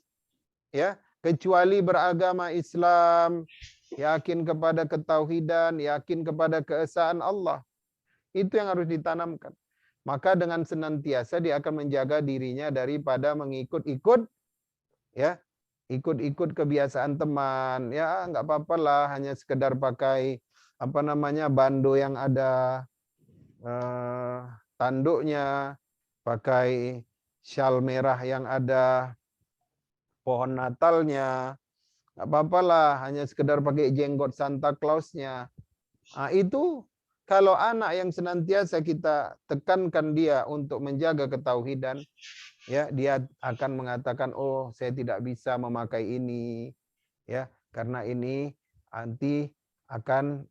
ya kecuali beragama Islam, yakin kepada ketauhidan, yakin kepada keesaan Allah. Itu yang harus ditanamkan. Maka dengan senantiasa dia akan menjaga dirinya daripada mengikut-ikut ya, ikut-ikut kebiasaan teman. Ya, enggak apa-apalah hanya sekedar pakai bando yang ada tanduknya, pakai syal merah yang ada pohon Natalnya. Enggak apa-apalah hanya sekedar pakai jenggot Santa Clausnya. Nah, itu kalau anak yang senantiasa kita tekankan dia untuk menjaga ketauhidan, ya dia akan mengatakan, oh saya tidak bisa memakai ini, ya karena ini nanti akan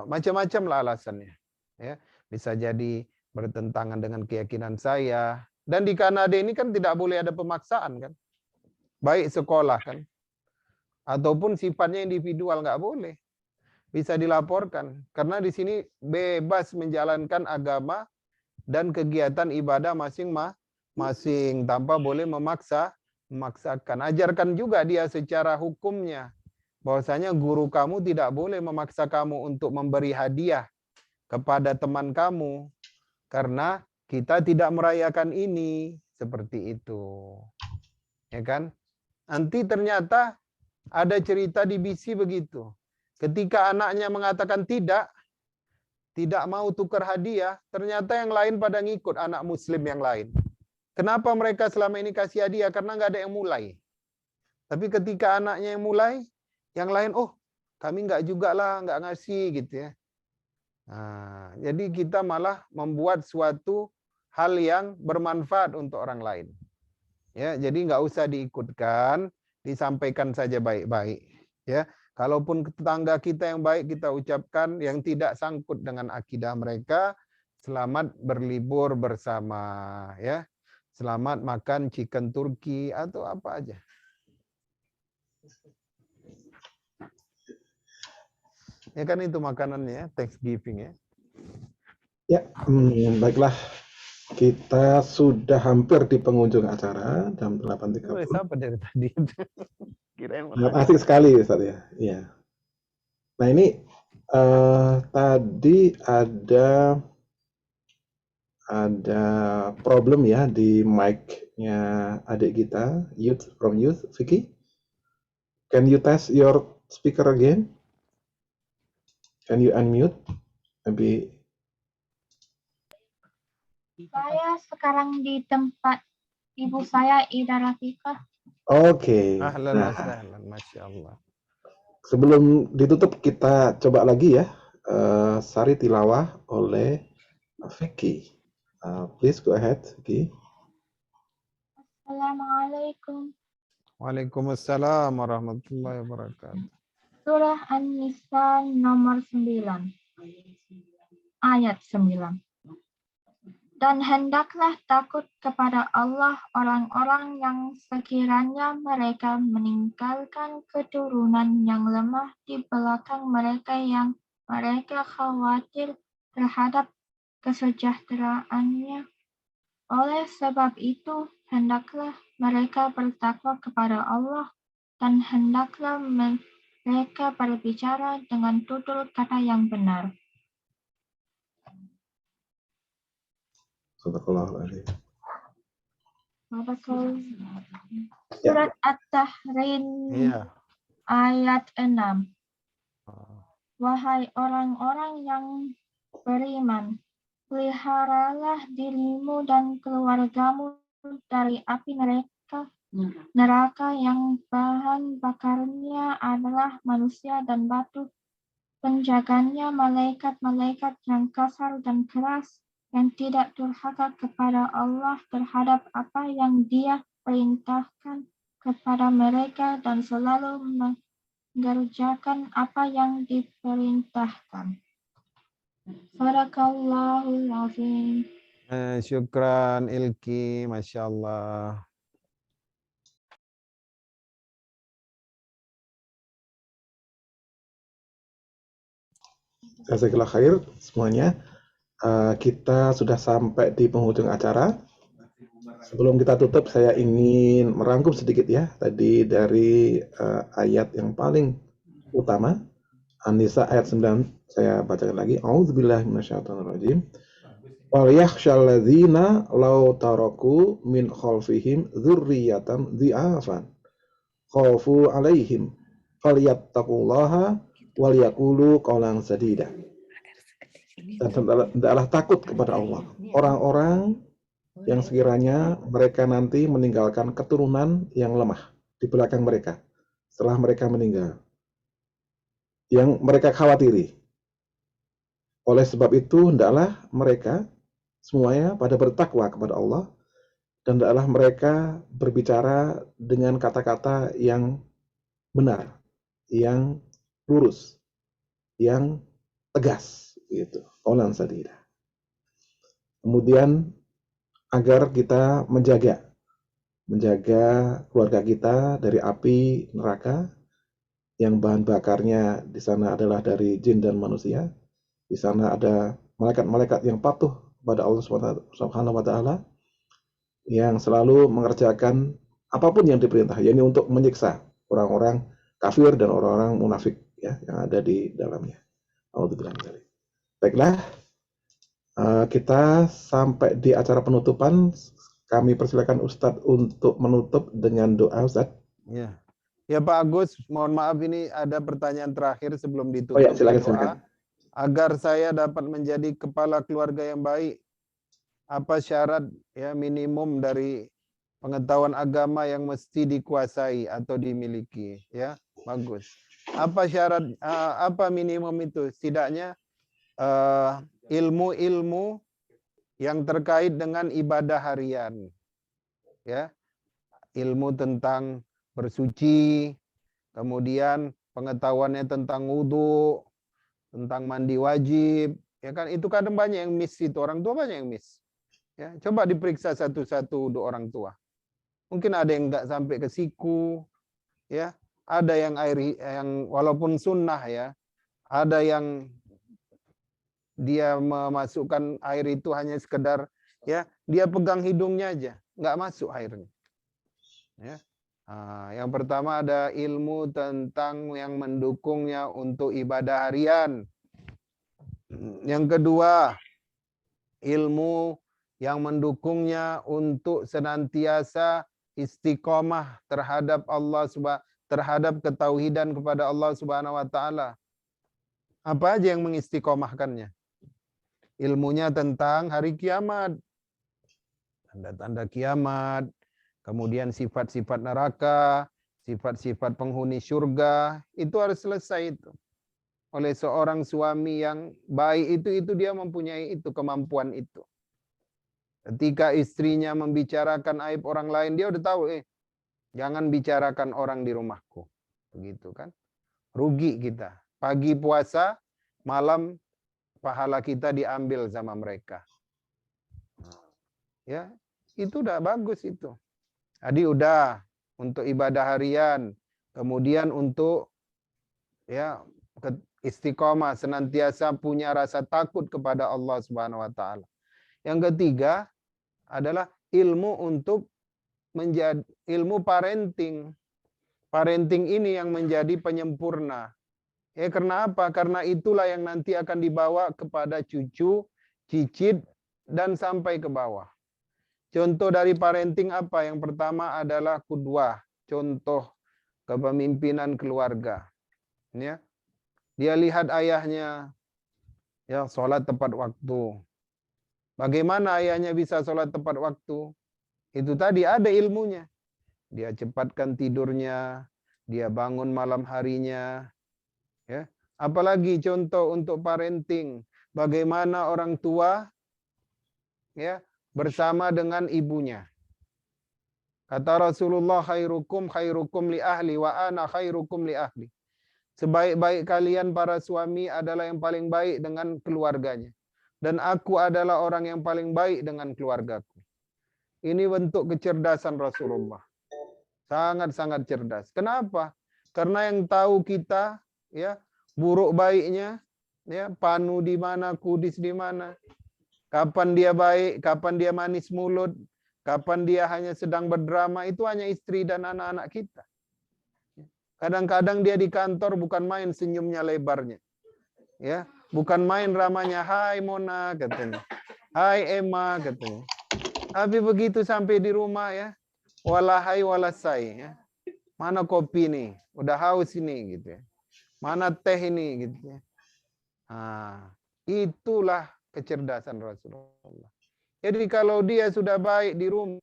macam-macam lah alasannya, ya bisa jadi bertentangan dengan keyakinan saya. Dan di Kanada ini kan tidak boleh ada pemaksaan kan, baik sekolah kan, ataupun sifatnya individual nggak boleh. Bisa dilaporkan karena di sini bebas menjalankan agama dan kegiatan ibadah masing-masing tanpa boleh memaksakan. Ajarkan juga dia secara hukumnya bahwasanya guru kamu tidak boleh memaksa kamu untuk memberi hadiah kepada teman kamu karena kita tidak merayakan ini, seperti itu. Ya kan? Nanti ternyata ada cerita di BC begitu. Ketika anaknya mengatakan tidak mau tukar hadiah, ternyata yang lain pada ngikut, anak muslim yang lain. Kenapa mereka selama ini kasih hadiah? Karena nggak ada yang mulai. Tapi ketika anaknya yang mulai, yang lain, oh kami nggak juga lah, nggak ngasih gitu ya. Nah, jadi kita malah membuat suatu hal yang bermanfaat untuk orang lain. Ya, jadi nggak usah diikutkan, disampaikan saja baik-baik. Ya. Kalaupun tetangga kita yang baik kita ucapkan, yang tidak sangkut dengan akidah mereka, selamat berlibur bersama, ya. Selamat makan chicken Turki atau apa aja. Ya kan itu makanannya, Thanksgiving ya. Ya, baiklah. Kita sudah hampir di penghujung acara jam 8.30. Siapa dari tadi? Kirain Asik sekali Ustaz ya. Iya. Nah ini tadi ada problem ya di mic-nya adik kita, from youth, Vicky. Can you test your speaker again? Can you unmute? Maybe. Saya sekarang di tempat ibu saya, Ida Rafiqah. Oke. Ahlan Nah, wa sahlan, Masya Allah. sebelum ditutup kita coba lagi ya sari tilawah oleh Vicky. Please go ahead, Vicky. Assalamualaikum. Waalaikumsalam warahmatullahi wabarakatuh. Surah An-Nisa nomor 9. Ayat 9. Dan hendaklah takut kepada Allah orang-orang yang sekiranya mereka meninggalkan keturunan yang lemah di belakang mereka yang mereka khawatir terhadap kesejahteraannya. Oleh sebab itu, hendaklah mereka bertakwa kepada Allah, dan hendaklah mereka berbicara dengan tutur kata yang benar. Sadaqallahul-adzim. Surat At-Tahrim Iya. ayat 6. Wahai orang-orang yang beriman, peliharalah dirimu dan keluargamu dari api neraka yang bahan bakarnya adalah manusia dan batu. Penjaganya malaikat-malaikat yang kasar dan keras, yang tidak durhaka kepada Allah terhadap apa yang Dia perintahkan kepada mereka dan selalu mengerjakan apa yang diperintahkan. Sadaqallahul azim. Syukran Ilki, Masya Allah. Jazakallah khair semuanya. Kita sudah sampai di penghujung acara. Sebelum kita tutup, saya ingin merangkum sedikit ya tadi dari ayat yang paling utama, An-Nisa ayat 9. Saya bacakan lagi. A'udzubillahi minasyaitonirrajim. Wal yakhshal ladzina law taraku min khalfihim dzurriyyatan dhi'afan khafu 'alaihim falyattaqullaha wal yaqulu qawlan sadida. Dan hendaklah takut kepada Allah orang-orang yang sekiranya mereka nanti meninggalkan keturunan yang lemah di belakang mereka setelah mereka meninggal, yang mereka khawatiri. Oleh sebab itu hendaklah mereka semuanya pada bertakwa kepada Allah, dan hendaklah mereka berbicara dengan kata-kata yang benar, yang lurus, yang tegas, gitu. Qaulan sadida. Kemudian agar kita menjaga keluarga kita dari api neraka yang bahan bakarnya di sana adalah dari jin dan manusia. Di sana ada malaikat-malaikat yang patuh kepada Allah Subhanahu wa taala, yang selalu mengerjakan apapun yang diperintah, yakni untuk menyiksa orang-orang kafir dan orang-orang munafik ya yang ada di dalamnya. Baiklah, kita sampai di acara penutupan. Kami persilakan Ustadz untuk menutup dengan doa, Ustadz. Ya. Ya Pak Agus, mohon maaf ini ada pertanyaan terakhir sebelum ditutup. Oh ya, silakan. Agar saya dapat menjadi kepala keluarga yang baik, apa syarat ya minimum dari pengetahuan agama yang mesti dikuasai atau dimiliki? Ya, bagus. Apa syarat, apa minimum itu? Setidaknya ilmu-ilmu yang terkait dengan ibadah harian, ya, ilmu tentang bersuci, kemudian pengetahuannya tentang wudhu, tentang mandi wajib, ya kan? Itu kadang banyak yang miss, itu orang tua banyak yang miss. Ya, coba diperiksa satu-satu orang tua. Mungkin ada yang nggak sampai ke siku, ya, ada yang yang walaupun sunnah ya, ada yang dia memasukkan air itu hanya sekedar ya dia pegang hidungnya aja, nggak masuk airnya. Ya. Yang pertama ada ilmu tentang yang mendukungnya untuk ibadah harian. Yang kedua, ilmu yang mendukungnya untuk senantiasa istiqomah terhadap terhadap ketauhidan kepada Allah Subhanahu wa taala. Apa aja yang mengistiqomahkannya? Ilmunya tentang hari kiamat, tanda-tanda kiamat, kemudian sifat-sifat neraka, sifat-sifat penghuni surga, itu harus selesai itu. Oleh seorang suami yang baik itu dia mempunyai itu, kemampuan itu. Ketika istrinya membicarakan aib orang lain, dia udah tahu, jangan bicarakan orang di rumahku. Begitu kan? Rugi kita. Pagi puasa, malam pahala kita diambil sama mereka. Ya, itu udah bagus itu. Jadi udah untuk ibadah harian, kemudian untuk ya istiqomah, senantiasa punya rasa takut kepada Allah Subhanahu wa taala. Yang ketiga adalah ilmu untuk menjadi ilmu parenting. Parenting ini yang menjadi penyempurna. Karena apa? Karena itulah yang nanti akan dibawa kepada cucu, cicit, dan sampai ke bawah. Contoh dari parenting apa? Yang pertama adalah qudwah, contoh kepemimpinan keluarga. Ya. Dia lihat ayahnya ya sholat tepat waktu. Bagaimana ayahnya bisa sholat tepat waktu? Itu tadi ada ilmunya. Dia cepatkan tidurnya, dia bangun malam harinya. Ya. Apalagi contoh untuk parenting, bagaimana orang tua ya bersama dengan ibunya. Kata Rasulullah, khairukum li ahli wa ana khairukum li ahli. Sebaik-baik kalian para suami adalah yang paling baik dengan keluarganya. Dan aku adalah orang yang paling baik dengan keluargaku. Ini bentuk kecerdasan Rasulullah. Sangat-sangat cerdas. Kenapa? Karena yang tahu kita ya buruk baiknya, ya panu di mana, kudis di mana, kapan dia baik, kapan dia manis mulut, kapan dia hanya sedang berdrama, itu hanya istri dan anak-anak kita. Kadang-kadang dia di kantor bukan main senyumnya lebarnya, ya bukan main ramanya, hai Mona katanya, hai Emma katanya. Tapi begitu sampai di rumah ya, walahai walasai, ya. Mana kopi nih, udah haus ini gitu ya. Mana teh ini gitu ya. Nah, itulah kecerdasan Rasulullah. Jadi kalau dia sudah baik di rumah,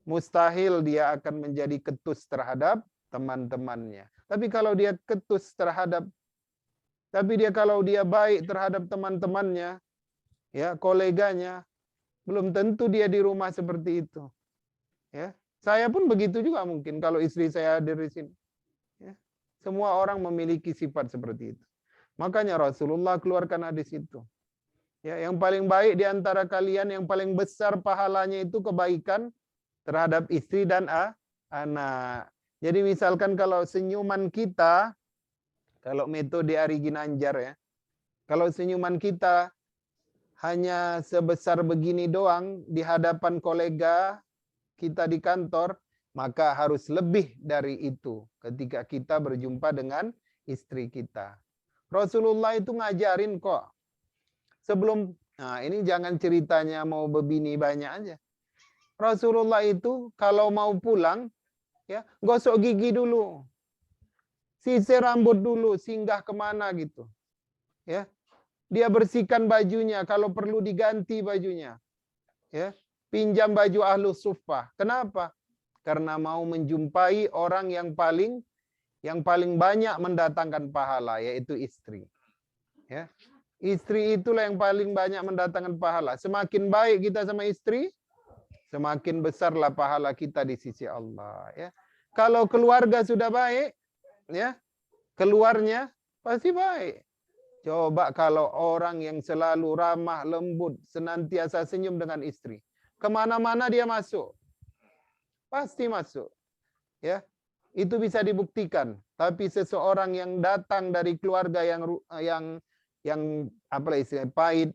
mustahil dia akan menjadi ketus terhadap teman-temannya. Tapi kalau dia ketus terhadap, kalau dia baik terhadap teman-temannya, ya koleganya, belum tentu dia di rumah seperti itu. Ya, saya pun begitu juga mungkin kalau istri saya hadir di sini. Ya. Semua orang memiliki sifat seperti itu. Makanya Rasulullah keluarkan hadis itu. Ya, yang paling baik di antara kalian, yang paling besar pahalanya itu kebaikan terhadap istri dan anak. Jadi misalkan kalau senyuman kita, kalau metode Ari Ginanjar ya, kalau senyuman kita hanya sebesar begini doang di hadapan kolega kita di kantor, maka harus lebih dari itu ketika kita berjumpa dengan istri kita. Rasulullah itu ngajarin kok. Sebelum, nah ini jangan ceritanya mau berbini banyak aja. Rasulullah itu kalau mau pulang, ya gosok gigi dulu, sisir rambut dulu, singgah kemana gitu. Ya, dia bersihkan bajunya, kalau perlu diganti bajunya. Ya, pinjam baju ahlus suffah. Kenapa? Karena mau menjumpai orang yang paling banyak mendatangkan pahala, yaitu istri. Ya. Istri itulah yang paling banyak mendatangkan pahala. Semakin baik kita sama istri, semakin besarlah pahala kita di sisi Allah. Ya. Kalau keluarga sudah baik, ya keluarnya pasti baik. Coba kalau orang yang selalu ramah, lembut, senantiasa senyum dengan istri, kemana-mana dia masuk, pasti masuk. Ya, itu bisa dibuktikan. Tapi seseorang yang datang dari keluarga yang apa istilahnya pahit,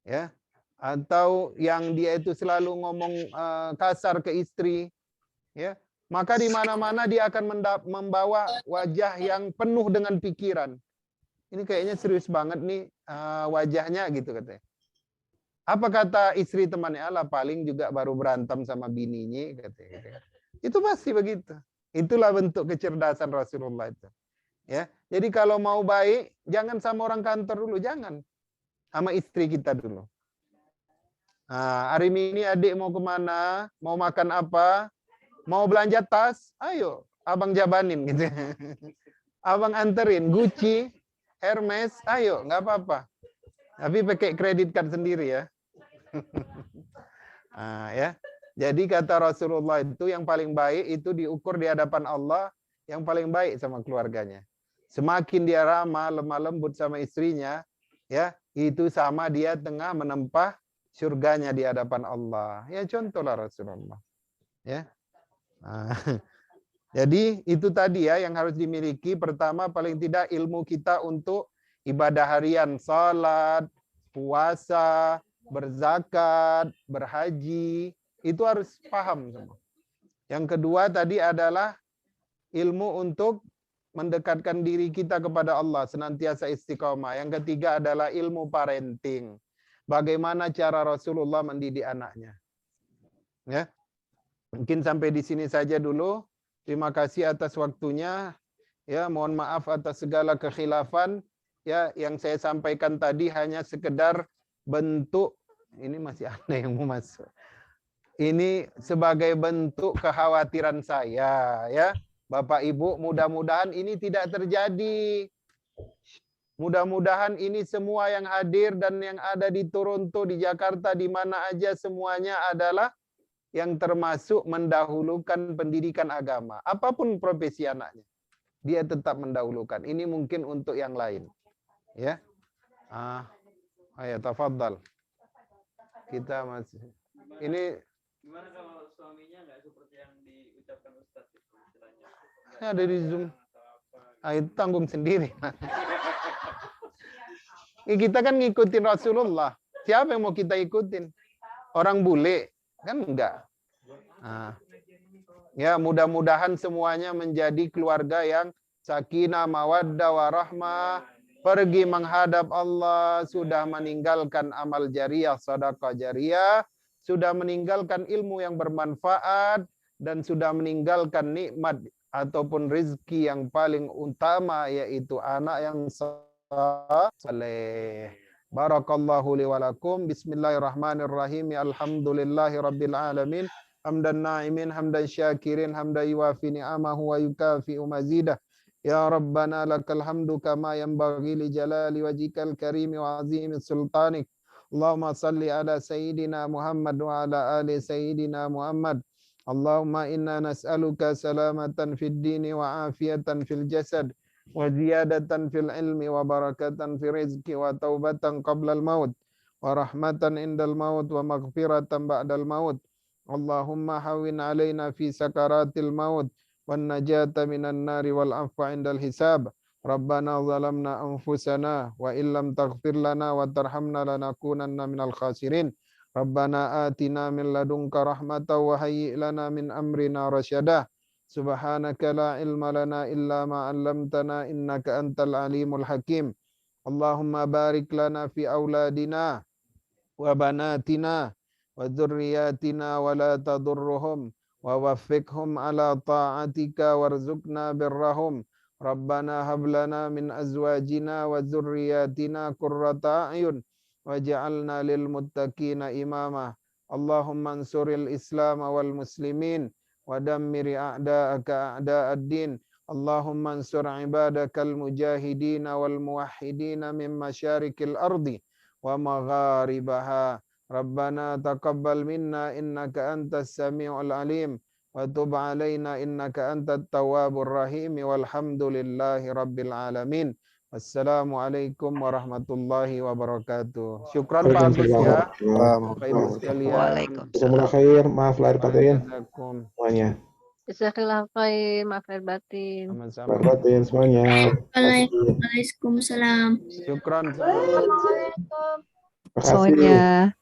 ya, atau yang dia itu selalu ngomong kasar ke istri, ya, maka di mana-mana dia akan membawa wajah yang penuh dengan pikiran. Ini kayaknya serius banget nih wajahnya gitu katanya. Apa kata istri temannya? Alah paling juga baru berantem sama bininya katanya. Itu pasti begitu. Itulah bentuk kecerdasan Rasulullah itu. Ya, jadi kalau mau baik, jangan sama orang kantor dulu, jangan. Sama istri kita dulu. Nah, hari ini adik mau kemana? Mau makan apa? Mau belanja tas? Ayo, abang jabanin gitu. Abang anterin Gucci, Hermes, ayo, nggak apa-apa. Tapi pakai kredit card sendiri ya. Nah, ya. Jadi kata Rasulullah itu yang paling baik itu diukur di hadapan Allah, yang paling baik sama keluarganya. Semakin dia ramah, lemah lembut sama istrinya, ya itu sama dia tengah menempah surganya di hadapan Allah. Ya contohlah Rasulullah. Ya. Nah, jadi itu tadi ya yang harus dimiliki. Pertama paling tidak ilmu kita untuk ibadah harian, salat, puasa, berzakat, berhaji, itu harus paham semua. Yang kedua tadi adalah ilmu untuk mendekatkan diri kita kepada Allah, senantiasa istiqomah. Yang ketiga adalah ilmu parenting. Bagaimana cara Rasulullah mendidik anaknya. Ya. Mungkin sampai di sini saja dulu. Terima kasih atas waktunya. Ya, mohon maaf atas segala kekhilafan. Ya, yang saya sampaikan tadi hanya sekedar bentuk, ini masih ada yang mau masuk. Ini sebagai bentuk kekhawatiran saya, ya. Bapak Ibu, mudah-mudahan ini tidak terjadi. Mudah-mudahan ini semua yang hadir dan yang ada di Toronto, di Jakarta, di mana aja semuanya adalah yang termasuk mendahulukan pendidikan agama. Apapun profesi anaknya, dia tetap mendahulukan. Ini mungkin untuk yang lain. Ya. Ayo, tafadhal. Kita masih. Ini gimana kalau suaminya nggak seperti yang diucapkan Ustaz itu istilahnya? ada di Zoom. Itu tanggung sendiri. Kita kan ngikutin Rasulullah. Siapa yang mau kita ikutin? Orang bule? Kan enggak. Ya, mudah-mudahan semuanya menjadi keluarga yang sakinah, mawaddah, warahmah. Pergi menghadap Allah, sudah meninggalkan amal jariah, sedekah jariah, sudah meninggalkan ilmu yang bermanfaat, dan sudah meninggalkan nikmat ataupun rizki yang paling utama, yaitu anak yang saleh. Barakallahu li wa lakum. Bismillahirrahmanirrahim. Alhamdulillahi rabbil alamin. Hamdan na'imin, hamdan syakirin, hamdan yuwafi ni'amahu wa yukafi'u mazidah. Ya Rabbana lakal hamdu kama yanbaghi li jalali wajhikal karim wa azimi sultanik. Allahumma salli ala sayyidina Muhammad wa ala ali sayyidina Muhammad. Allahumma inna nas'aluka salamatan fid dini wa afiyatan fil jasad wa ziyadatan fil ilmi wa barakatan fil rizqi wa taubatan qabla al maut wa rahmatan indal maut wa maghfiratan ba'dal maut. Allahumma hawwin alaina fi sakaratil maut wan najata minan nari wal afwa indal hisab. Rabbana zalamna anfusana wa illam taghfir lana wa tarhamna lanakunanna minal khasirin. Rabbana atina min ladunka rahmatan wa hayyi' lana min amrina rasyada. Subhanaka la ilma lana illa ma 'allamtana innaka antal alimul hakim. Allahumma barik lana fi auladina wa banatina wa dzurriyyatina wa la tadurruhum wa waffiqhum ala ta'atika warzuqna birrahum. Rabbana hab lana min azwajina wa dzurriyyatina qurrata a'yun waj'alna lil muttaqina imama. Allahumma ansuril Islam wal muslimin wa dammir a'da'aka a'da'ad din. Allahumma ansur ibadakal mujahidin wal muwahhidin min masyarikil ardi wa magharibaha. Rabbana taqabbal minna innaka antas samiul alim wa tub alaina innaka antat tawwabur rahim walhamdulillahi rabbil alamin. Assalamualaikum warahmatullahi wabarakatuh. Syukran Pak Agus ya. Bapak Ibu sekalian. Waalaikumsalam khair, maaf lahir batin semuanya. Jazakallahu khair, maaf lahir batin. Sama-sama. Lahir batin semuanya. Waalaikumsalam. Syukran. Terima kasih. Semuanya.